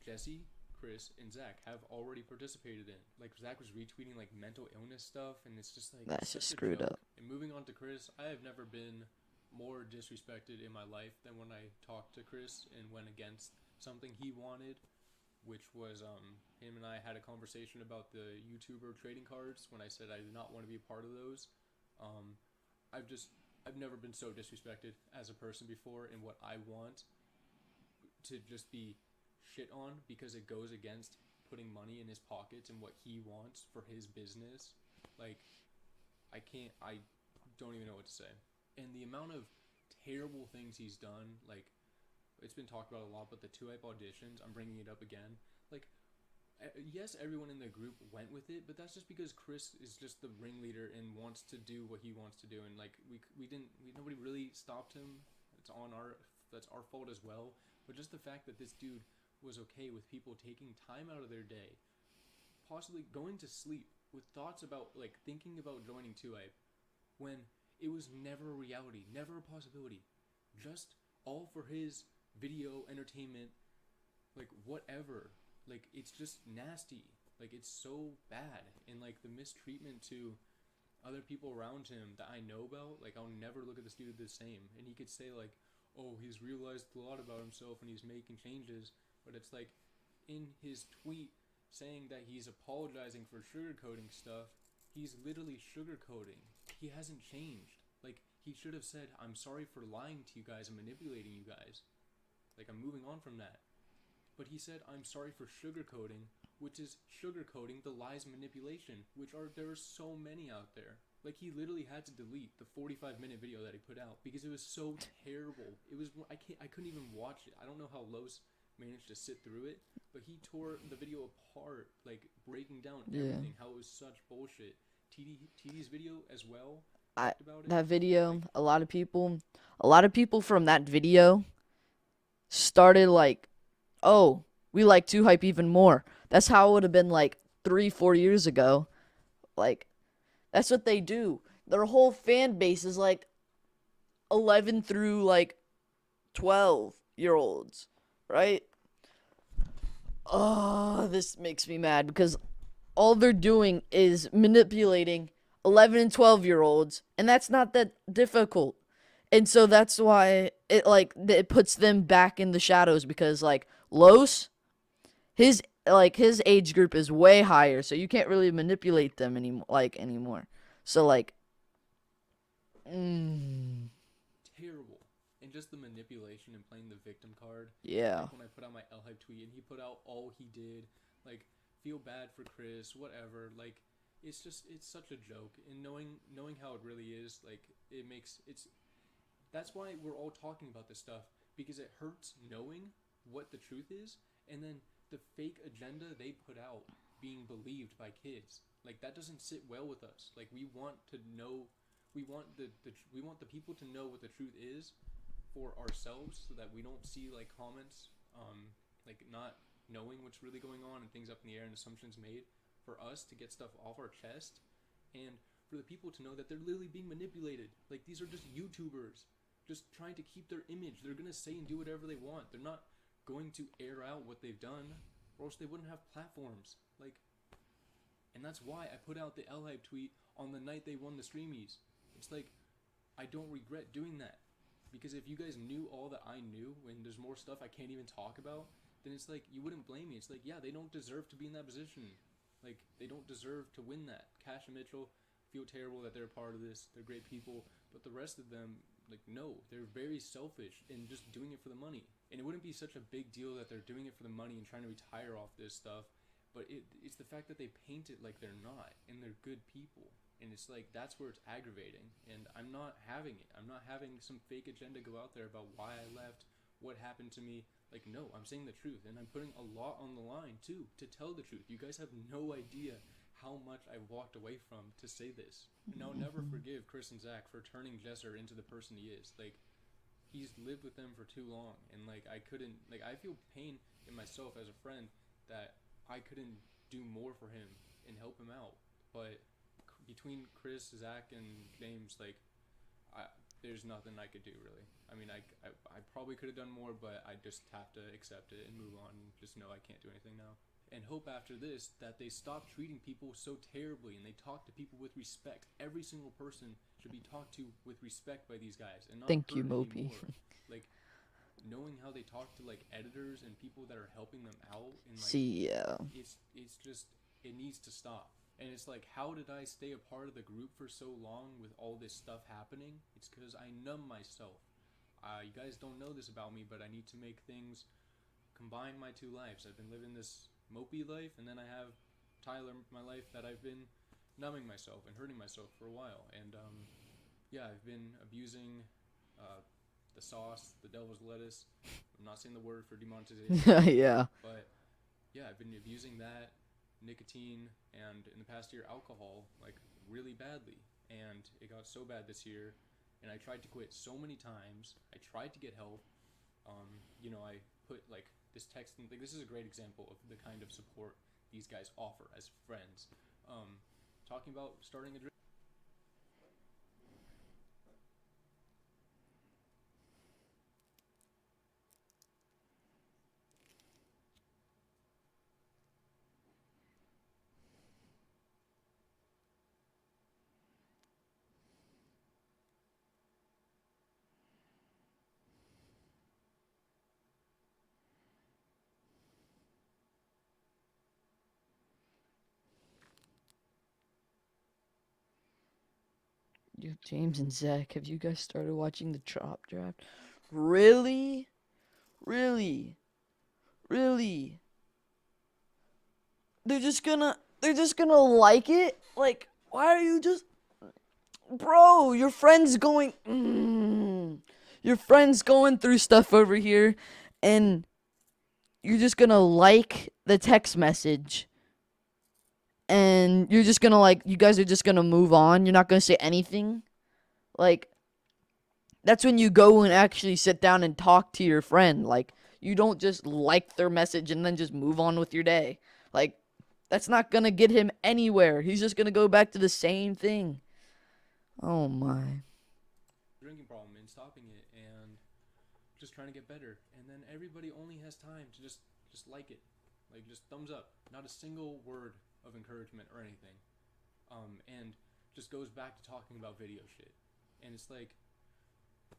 Jesse, Chris, and Zach have already participated in. Like, Zach was retweeting, like, mental illness stuff, and it's just, like, That's such just a screwed joke. up. And moving on to Chris, I have never been more disrespected in my life than when I talked to Chris and went against something he wanted, which was, him and I had a conversation about the YouTuber trading cards when I said I did not want to be a part of those. I've never been so disrespected as a person before in what I want to just be shit on because it goes against putting money in his pockets and what he wants for his business. Like, I don't even know what to say. And the amount of terrible things he's done, like, it's been talked about a lot, but the 2-hype auditions, I'm bringing it up again. Like, yes, everyone in the group went with it, but that's just because Chris is just the ringleader and wants to do what he wants to do. And like, nobody really stopped him. That's our fault as well. But just the fact that this dude was okay with people taking time out of their day, possibly going to sleep with thoughts about, like, thinking about joining 2hype when it was never a reality, never a possibility, just all for his video entertainment, like, whatever. Like, it's just nasty. Like, it's so bad. And, like, the mistreatment to other people around him that I know about, like, I'll never look at this dude the same. And he could say, like, oh, he's realized a lot about himself and he's making changes. But it's like, in his tweet saying that he's apologizing for sugarcoating stuff, he's literally sugarcoating. He hasn't changed. Like, he should have said, I'm sorry for lying to you guys and manipulating you guys. Like, I'm moving on from that. But he said, I'm sorry for sugarcoating, which is sugarcoating the lies and manipulation, there are so many out there. Like, he literally had to delete the 45-minute video that he put out because it was so terrible. I couldn't even watch it. I don't know how Los managed to sit through it, but he tore the video apart, like, breaking down everything, how it was such bullshit. TD's video as well talked about it. That video, a lot of people from that video started like, oh, we like 2hype even more. That's how it would have been like 3-4 years ago. Like, that's what they do. Their whole fan base is like 11 through like 12-year-olds, right? Oh, this makes me mad because all they're doing is manipulating 11 and 12-year-olds, and that's not that difficult. And so that's why it puts them back in the shadows because, like, Los, his age group is way higher, so you can't really manipulate them anymore. So, like, terrible. And just the manipulation and playing the victim card. Yeah. Like, when I put out my L-Hype tweet and he put out all he did, like, feel bad for Chris, whatever, like, it's such a joke. And knowing how it really is, like, that's why we're all talking about this stuff, because it hurts knowing what the truth is, and then the fake agenda they put out being believed by kids. Like, that doesn't sit well with us. Like, we want to know, we want we want the people to know what the truth is for ourselves, so that we don't see like comments, like not knowing what's really going on and things up in the air and assumptions made, for us to get stuff off our chest, and for the people to know that they're literally being manipulated. Like, these are just YouTubers just trying to keep their image. They're gonna say and do whatever they want. They're not going to air out what they've done, or else they wouldn't have platforms. Like, and that's why I put out the L-Hype tweet on the night they won the Streamies. It's like, I don't regret doing that, because if you guys knew all that I knew, when there's more stuff I can't even talk about, then it's like, you wouldn't blame me. It's like, yeah, they don't deserve to be in that position. Like, they don't deserve to win that. Cash and Mitchell feel terrible that they're a part of this. They're great people, but the rest of them, like, no, they're very selfish and just doing it for the money. And it wouldn't be such a big deal that they're doing it for the money and trying to retire off this stuff, but it's the fact that they paint it like they're not, and they're good people. And it's like, that's where it's aggravating, and I'm not having it. I'm not having some fake agenda go out there about why I left, what happened to me. Like, no, I'm saying the truth, and I'm putting a lot on the line too to tell the truth. You guys have no idea how much I've walked away from to say this. And I'll never forgive Chris and Zach for turning Jesser into the person he is. Like, he's lived with them for too long, and like, I couldn't, like, I feel pain in myself as a friend that I couldn't do more for him and help him out. But between Chris, Zach, and James, like, there's nothing I could do, really. I mean, I probably could have done more, but I just have to accept it and move on and just know I can't do anything now. And hope after this that they stop treating people so terribly and they talk to people with respect. Every single person should be talked to with respect by these guys, and not Thank you, hurt Mopi. anymore. Like, knowing how they talk to like editors and people that are helping them out, and like, See, yeah. it's just, it needs to stop. And it's like, how did I stay a part of the group for so long with all this stuff happening? It's because I numb myself. You guys don't know this about me, but I need to make things combine my two lives. I've been living this Mopi life, and then I have Tyler, my life, that I've been numbing myself and hurting myself for a while. And yeah, I've been abusing the sauce, the devil's lettuce. I'm not saying the word for demonetization. Yeah. But yeah, I've been abusing that, nicotine, and in the past year, alcohol, like, really badly. And it got so bad this year, and I tried to quit so many times. I tried to get help. You know, I put like this text, and like, this is a great example of the kind of support these guys offer as friends. Talking about starting a drink. You, James and Zach, have you guys started watching the Chop Draft? Really? Really? Really? They're just gonna like it? Like, why are you just, bro, your friend's going, your friend's going through stuff over here, and you're just gonna like the text message, and you're just gonna, like, you guys are just gonna move on. You're not gonna say anything. Like, that's when you go and actually sit down and talk to your friend. Like, you don't just like their message and then just move on with your day. Like, that's not gonna get him anywhere. He's just gonna go back to the same thing. Oh my. Drinking problem and stopping it, and just trying to get better. And then everybody only has time to just like it, like, just thumbs up, not a single word of encouragement or anything. And just goes back to talking about video shit. And it's like,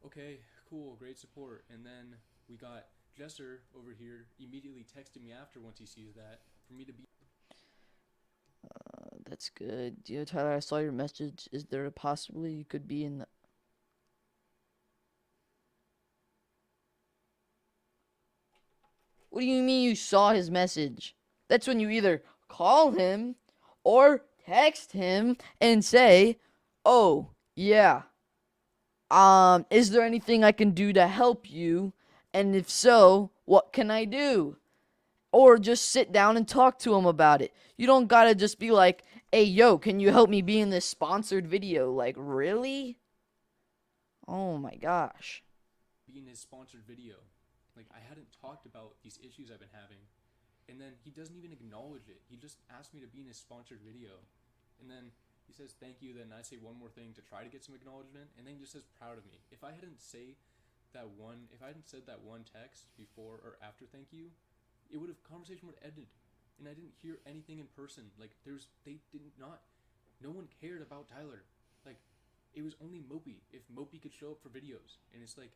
okay, cool, great support. And then we got Jesser over here immediately texting me after, once he sees that, for me to be. That's good. You know, Tyler, I saw your message. Is there a possibility you could be in the... What do you mean you saw his message? That's when you either call him or text him and say, "Oh, yeah. Is there anything I can do to help you?" And if so, what can I do? Or just sit down and talk to him about it. You don't gotta just be like, hey, yo, can you help me be in this sponsored video? Like, really? Oh my gosh. Be in his sponsored video. Like, I hadn't talked about these issues I've been having. And then he doesn't even acknowledge it. He just asked me to be in his sponsored video. And then he says thank you, then I say one more thing to try to get some acknowledgement, and then he just says proud of me. If I hadn't said that one text before or after thank you, conversation would have ended. And I didn't hear anything in person. Like, no one cared about Tyler. Like, it was only Mopi. If Mopi could show up for videos, and it's like,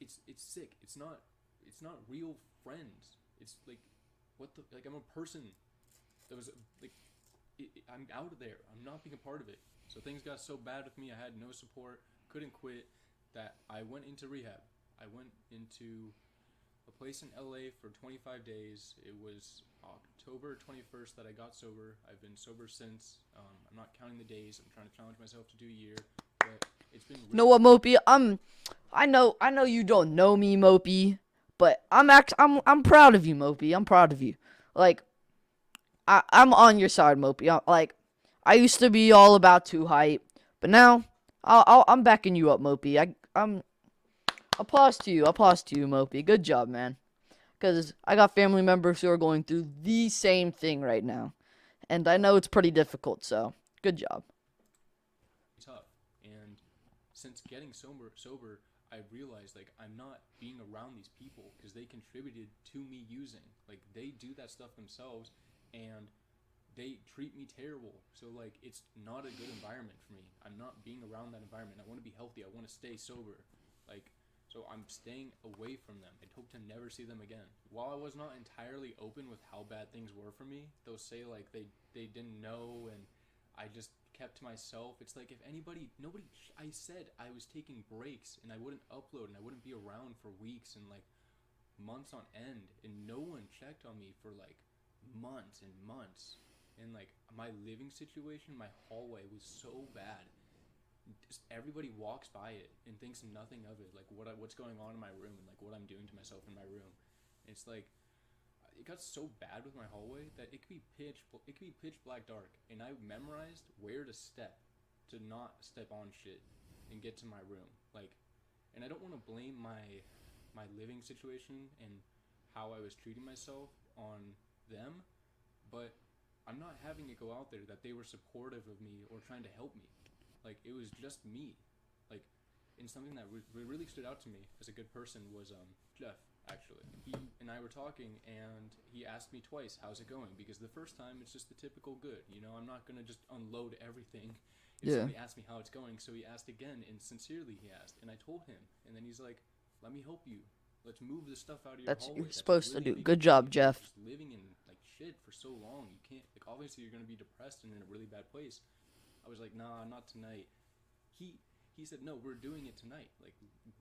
it's sick. It's not real friends. It's like, what the, like, I'm a person that was like, I'm out of there. I'm not being a part of it. So things got so bad with me. I had no support, couldn't quit, that I went into rehab. I went into a place in LA for 25 days. It was October 21st that I got sober. I've been sober since. I'm not counting the days. I'm trying to challenge myself to do a year. But it's been really You know what, Mopi? I know you don't know me, Mopi, but I'm proud of you, Mopi. I'm proud of you. Like, I'm on your side, Mopi. I used to be all about too hype, but now I'm backing you up, Mopi. I'm applause to you, Mopi. Good job, man. Because I got family members who are going through the same thing right now, and I know it's pretty difficult. So good job. tough. And since getting sober, I realized, like, I'm not being around these people because they contributed to me using. Like, they do that stuff themselves, and they treat me terrible. So, like, it's not a good environment for me. I'm not being around that environment. I want to be healthy. I want to stay sober. Like, so I'm staying away from them. I'd hope to never see them again. While I was not entirely open with how bad things were for me, they'll say, like, they didn't know, and I just kept to myself. It's like, if I said I was taking breaks, and I wouldn't upload, and I wouldn't be around for weeks and, like, months on end, and no one checked on me for, like, months and months. And, like, my living situation, my hallway was so bad. Just everybody walks by it and thinks nothing of it, like what's going on in my room, and like what I'm doing to myself in my room. And it's like, it got so bad with my hallway that it could be pitch black dark, and I memorized where to step to not step on shit and get to my room. Like, and I don't want to blame my living situation and how I was treating myself on them, but I'm not having it go out there that they were supportive of me or trying to help me. Like, it was just me. Like, and something that really stood out to me as a good person was Jeff, actually. He and I were talking, and he asked me twice, how's it going? Because the first time, it's just the typical good. You know, I'm not going to just unload everything if somebody asks me how it's going. So he asked again, and sincerely he asked. And I told him. And then he's like, let me help you. Let's move the stuff out of your hallway. You're supposed to do. Good job, Jeff. Just living in, like, shit for so long. You can't, like, obviously you're going to be depressed and in a really bad place. I was like, nah, not tonight. He said, no, we're doing it tonight. Like,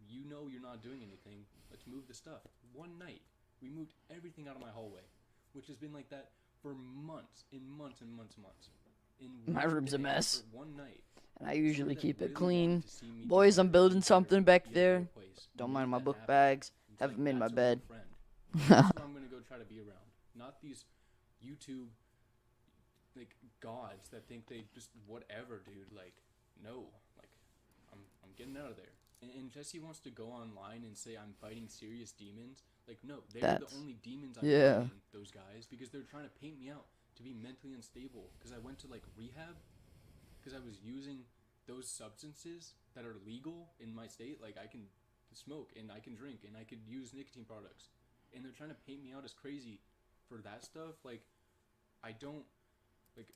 you know you're not doing anything. Let's move the stuff. One night, we moved everything out of my hallway, which has been like that for months and months and months and months. My room's a mess. For one night. And I usually keep it Really clean. wanted to see me Boys, do I'm better, building be something better, back be in a better there. place. Don't We mind made my that book happen. bags. It's Haven't like, made my that's a real bed. friend. That's what I'm gonna go try to be around. Not these YouTube, like, gods that think they just whatever, dude. Like, no, like, I'm getting out of there. And Jesse wants to go online and say I'm fighting serious demons. Like, no, they're the only demons I'm fighting, those guys, because they're trying to paint me out to be mentally unstable. Because I went to, like, rehab because I was using those substances that are legal in my state. Like, I can smoke and I can drink and I could use nicotine products, and they're trying to paint me out as crazy for that stuff. Like, I don't, like,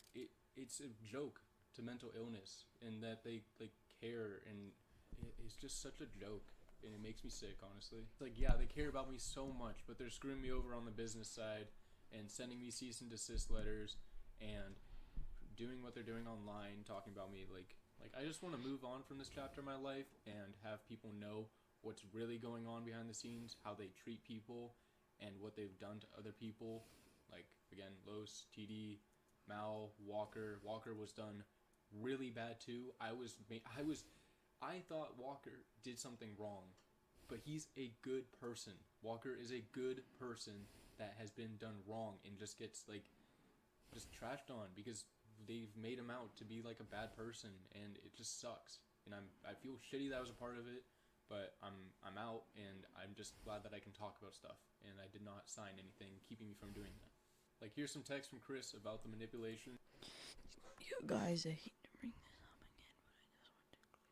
it's a joke to mental illness, and that they, like, care, and it's just such a joke, and it makes me sick, honestly. Like, yeah, they care about me so much, but they're screwing me over on the business side and sending me cease and desist letters and doing what they're doing online, talking about me. Like I just want to move on from this chapter of my life and have people know what's really going on behind the scenes, how they treat people, and what they've done to other people. Like, again, Los, TD, Mal, Walker. Walker was done really bad too. I thought Walker did something wrong but he's a good person. Walker is a good person that has been done wrong and just gets like just trashed on because they've made him out to be like a bad person, and it just sucks. And I feel shitty that I was a part of it, but I'm out, and I'm just glad that I can talk about stuff, and I did not sign anything keeping me from doing that. Like, here's some text from Chris about the manipulation. You guys, I hate to bring this up again, but I just want to.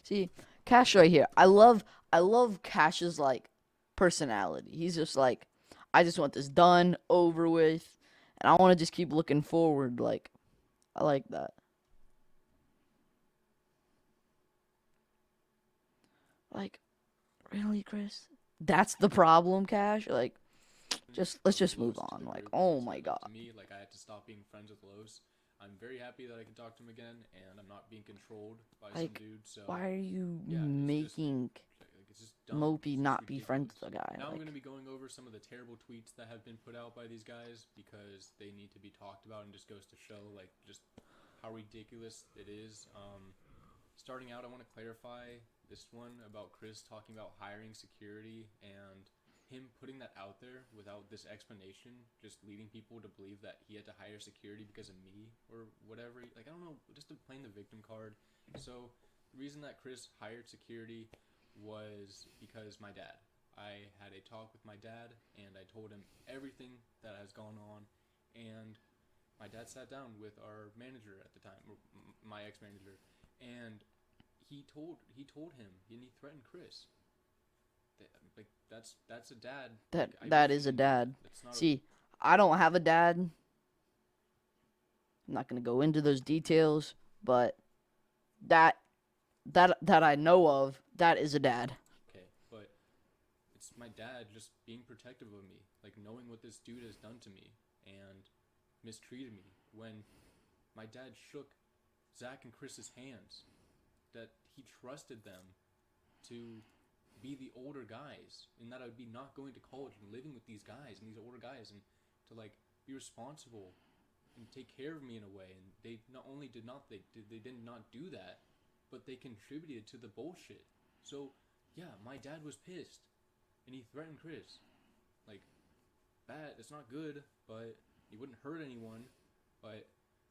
See, Cash right here. I love Cash's like personality. He's just like, I just want this done, over with, and I want to just keep looking forward. Like, I like that. Like, really, Chris? That's the problem, Cash? Like, let's just move Los to on. the Like, group, oh so, my like, god. to me, like, I had to stop being friends with Los. I'm very happy that I can talk to him again, and I'm not being controlled by some Like, dude. So why are you yeah, it's just making like, it's just dumb. Mopi It's just not be friends ridiculous. with the guy? Now I'm Like, going to be going over some of the terrible tweets that have been put out by these guys because they need to be talked about, and just goes to show like just how ridiculous it is. Starting out, I want to clarify this one about Chris talking about hiring security and him putting that out there without this explanation, just leading people to believe that he had to hire security because of me or whatever. Like, I don't know, just to playing the victim card. So the reason that Chris hired security was because my dad. I had a talk with my dad, and I told him everything that has gone on, and my dad sat down with our manager at the time, my ex-manager, and he told him, and he threatened Chris. Like, that's a dad. that Like, I that wish is a he knew that. dad. That's not See, I don't have a dad. I'm not gonna go into those details, but that that I know of, that is a dad. okay, but it's my dad just being protective of me, like knowing what this dude has done to me and mistreated me. When my dad shook Zach and Chris's hands, that he trusted them to be the older guys, and that I would be not going to college and living with these guys and these older guys, and to like be responsible and take care of me in a way. And they not only did not they did not do that, but they contributed to the bullshit. So yeah, my dad was pissed, and he threatened Chris. Like, bad. It's not good, but he wouldn't hurt anyone. But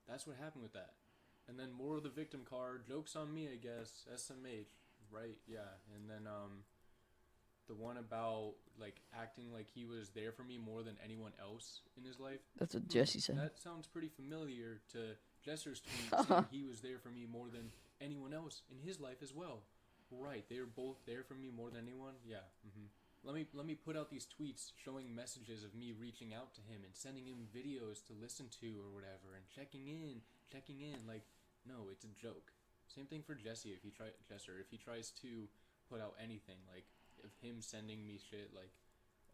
that's what happened with that. And then more of the victim card. Joke's on me, I guess. SMH, right? Yeah. And then the one about like acting like he was there for me more than anyone else in his life. That's what Jesse said. That sounds pretty familiar to Jesser's tweet saying he was there for me more than anyone else in his life as well. Right, they were both there for me more than anyone. Yeah. Let me put out these tweets showing messages of me reaching out to him and sending him videos to listen to or whatever, and checking in. Like, no, it's a joke. Same thing for Jesse. If he tries to put out anything, like of him sending me shit like,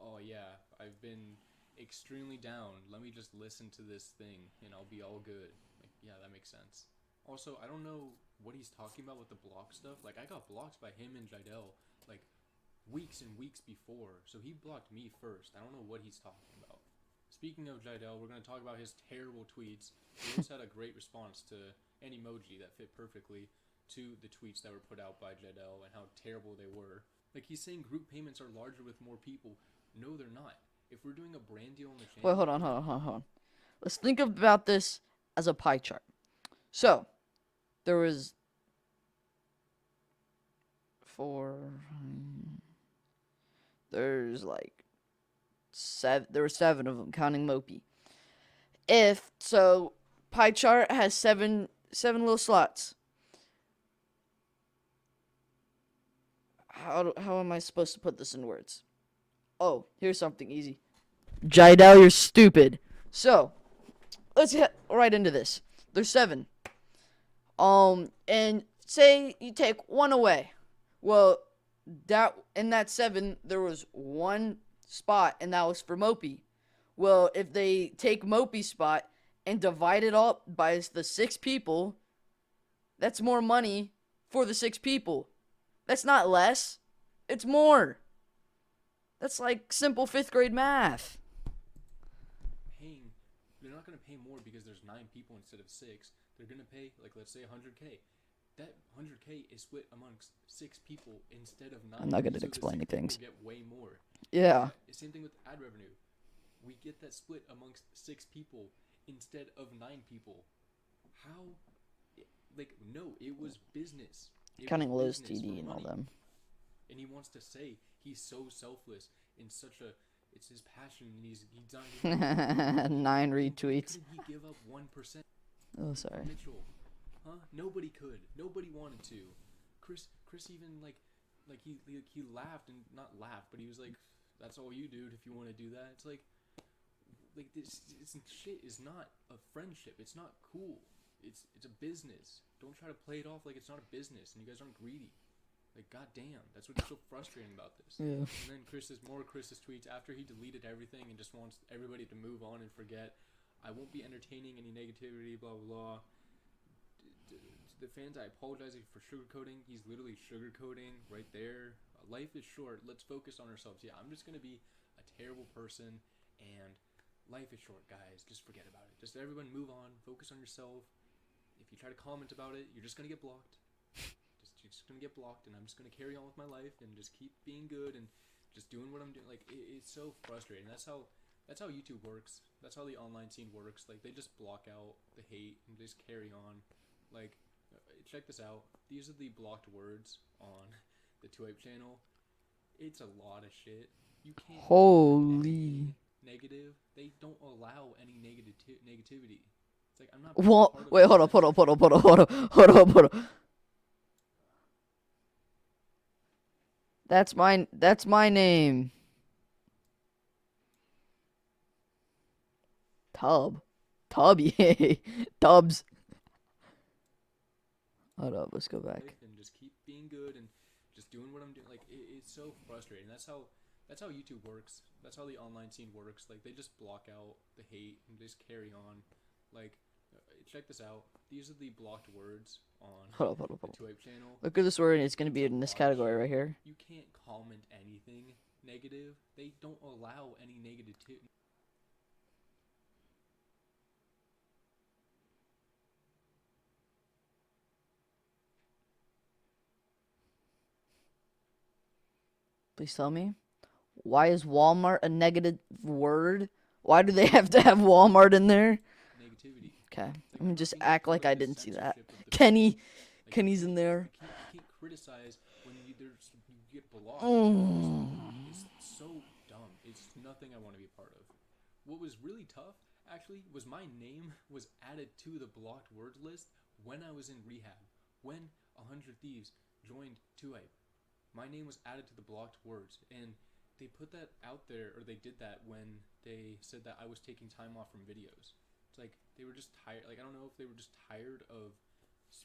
oh yeah, I've been extremely down, let me just listen to this thing and I'll be all good. Like, yeah, that makes sense. Also, I don't know what he's talking about with the block stuff. Like, I got blocked by him and Jidel like weeks and weeks before, so he blocked me first. I don't know what he's talking about. Speaking of Jidel, we're going to talk about his terrible tweets. He always had a great response to an emoji that fit perfectly to the tweets that were put out by Jidel and how terrible they were. Like, he's saying group payments are larger with more people. No, they're not. If we're doing a brand deal on the channel... Wait, hold on. Let's think about this as a pie chart. So, there was there's like there were 7 of them, counting Mopi. If so, pie chart has seven little slots. how am I supposed to put this in words? Oh, here's something easy. Jidal, you're stupid. So, let's get right into this. There's 7. And say you take one away. Well, that in that 7 there was one spot, and that was for Mopi. Well, if they take Mopi's spot and divide it up by the 6 people, that's more money for the 6 people. That's not less. It's more. That's like simple 5th grade math. Paying, they're not going to pay more because there's 9 people instead of 6. They're going to pay, like, let's say 100K. That 100K is split amongst 6 people instead of 9. I'm not good at so explaining the 6 things. Get way more. Yeah. Same thing with ad revenue. We get that split amongst 6 people instead of 9 people. How? Like, no, it was business. Counting Lowe's TD and all them. And he wants to say he's so selfless in such a, it's his passion, and he's done 9 retweets. Couldn't he give up 1%? Oh, sorry. Mitchell, huh? Nobody could. Nobody wanted to. Chris even like he laughed, and not laughed, but he was like, "That's all you, dude. If you want to do that." It's like this shit is not a friendship. It's not cool. It's a business. Don't try to play it off like it's not a business, and you guys aren't greedy. Like, goddamn, that's what's so frustrating about this. Yeah. And then Chris's tweets after he deleted everything and just wants everybody to move on and forget. I won't be entertaining any negativity, blah blah blah. To the fans, I apologize for sugarcoating. He's literally sugarcoating right there. Life is short. Let's focus on ourselves. Yeah, I'm just gonna be a terrible person, and life is short, guys. Just forget about it. Just everyone move on. Focus on yourself. If you try to comment about it, you're just gonna get blocked. You're just gonna get blocked, and I'm just gonna carry on with my life and just keep being good and just doing what I'm doing. Like, it's so frustrating. That's how YouTube works. That's how the online scene works. Like, they just block out the hate and just carry on. Like, check this out. These are the blocked words on the 2Hype channel. It's a lot of shit. You can't. Holy. Negative. They don't allow any negativity. It's like, I'm not. What? Wait, hold up. That's my name. Tubby. Dubs. Hold up, let's go back. And just keep being good and just doing what I'm doing. Like, it's so frustrating. That's how YouTube works. That's how the online scene works. Like, they just block out the hate and just carry on. Like, check this out. These are the blocked words on Hold up. the 2Hype channel. Look at this word, and it's gonna be in this category right here. You can't comment anything negative. They don't allow any negativity. Please tell me. Why is Walmart a negative word? Why do they have to have Walmart in there? Negativity. Okay, Like, let me just think act of like I the didn't see that. censorship of the Kenny's Like, in there. You can't criticize when you get blocked. Mm. It's so dumb. It's nothing I want to be a part of. What was really tough, actually, was my name was added to the blocked words list when I was in rehab. When 100 Thieves joined 2Hype, my name was added to the blocked words, and they put that out there, or they did that when they said that I was taking time off from videos. It's like they were just tired. Like, I don't know if they were just tired of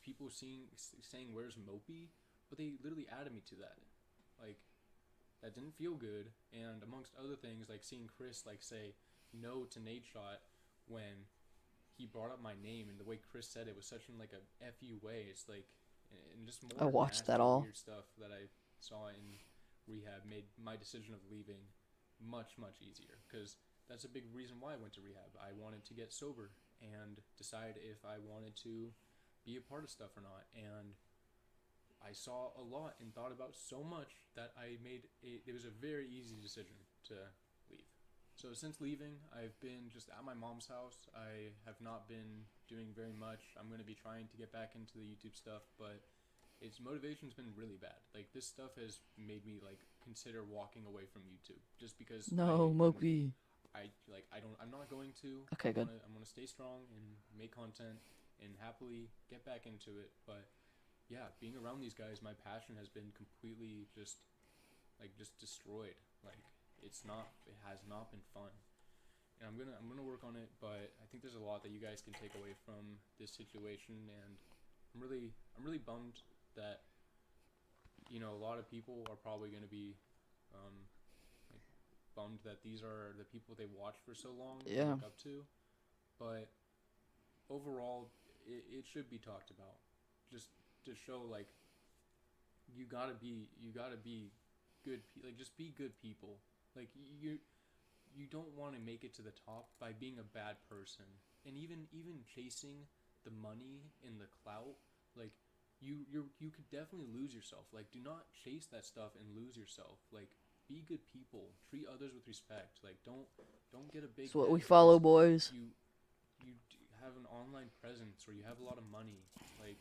people saying where's Mopi, but they literally added me to that. Like, that didn't feel good. And amongst other things, like seeing Chris like say no to Nate Shot when he brought up my name, and the way Chris said it was such in like a fu way. It's like, and just more I watched nasty, that all. weird stuff that I saw in rehab made my decision of leaving much easier, because that's a big reason why I went to rehab. I wanted to get sober and decide if I wanted to be a part of stuff or not, and I saw a lot and thought about so much that it was a very easy decision to leave. So since leaving, I've been just at my mom's house. I have not been doing very much. I'm going to be trying to get back into the YouTube stuff, but its motivation's been really bad. Like, this stuff has made me like consider walking away from YouTube just because No, Mopi. I'm not going to. Okay, good. I'm gonna stay strong and make content and happily get back into it. But yeah, being around these guys, my passion has been completely just destroyed. Like it has not been fun. And I'm gonna work on it, but I think there's a lot that you guys can take away from this situation, and I'm really bummed that a lot of people are probably gonna be um, like bummed that these are the people they watched for so long and Yeah. look up to, but overall, it should be talked about, just to show like you gotta be good, like just be good people, like you don't want to make it to the top by being a bad person, and even chasing the money and the clout, like you could definitely lose yourself. Like do not chase that stuff and lose yourself. Like be good people, treat others with respect. Like don't get a big That's what head we follow, because boys. you have an online presence or you have a lot of money. Like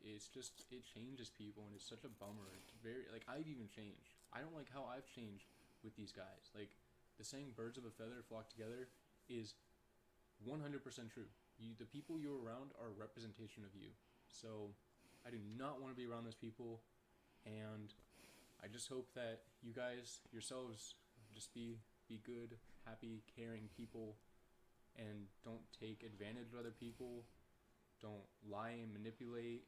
it's just, it changes people, and it's such a bummer. It's very, like, I've even changed. I don't like how I've changed with these guys. Like the saying birds of a feather flock together is 100% true. The people you're around are a representation of you. So I do not want to be around those people, and I just hope that you guys yourselves just be good, happy, caring people, and don't take advantage of other people. Don't lie and manipulate.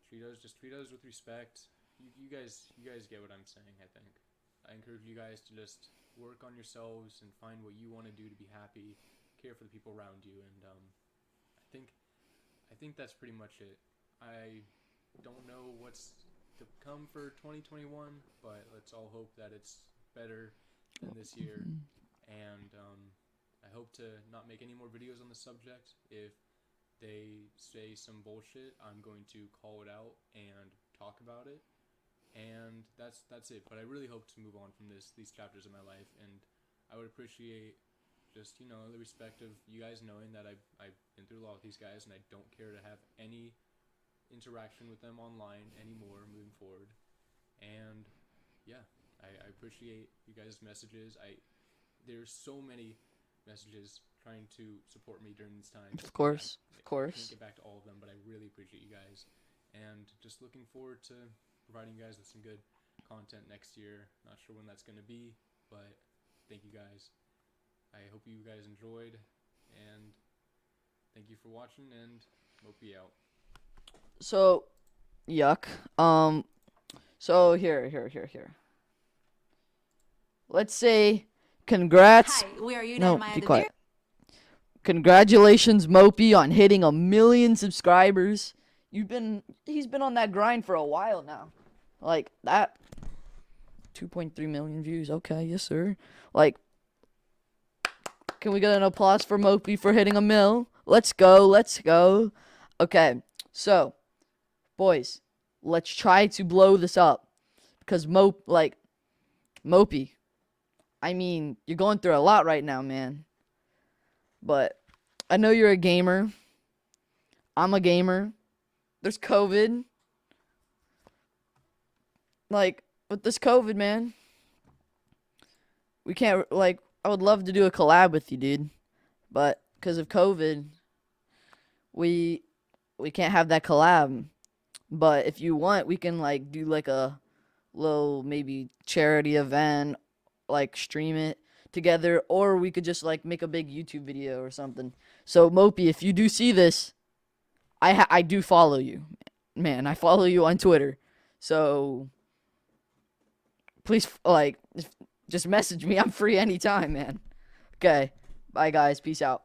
Treat us with respect. You guys get what I'm saying. I think I encourage you guys to just work on yourselves and find what you want to do to be happy, care for the people around you, and I think that's pretty much it. I don't know what's to come for 2021, but let's all hope that it's better than this year. And I hope to not make any more videos on the subject. If they say some bullshit, I'm going to call it out and talk about it. And that's it. But I really hope to move on from these chapters of my life, and I would appreciate just the respect of you guys knowing that I've been through a lot with these guys, and I don't care to have any interaction with them online anymore moving forward. And yeah, I appreciate you guys' messages. There's so many messages trying to support me during these times. Of course, I of course. can't get back to all of them, but I really appreciate you guys, and just looking forward to providing you guys with some good content next year. Not sure when that's going to be, but thank you guys. I hope you guys enjoyed, and thank you for watching, and Mopi out. So, yuck. So here. Let's say, congrats. Hi, we are United No, Maya be the quiet. Congratulations, Mopi, on hitting 1 million subscribers. He's been on that grind for a while now. Like that. 2.3 million views. Okay, yes, sir. Like, can we get an applause for Mopi for hitting 1 mil? Let's go. Okay, so, boys, let's try to blow this up. Because Mopi, I mean, you're going through a lot right now, man. But I know you're a gamer. I'm a gamer. There's COVID. Like, with this COVID, man, we can't, I would love to do a collab with you, dude. But because of COVID, we can't have that collab. But if you want, we can, do, a little, maybe, charity event, stream it together. Or we could just, make a big YouTube video or something. So, Mopi, if you do see this, I do follow you. Man, I follow you on Twitter. So, please, just message me. I'm free anytime, man. Okay. Bye, guys. Peace out.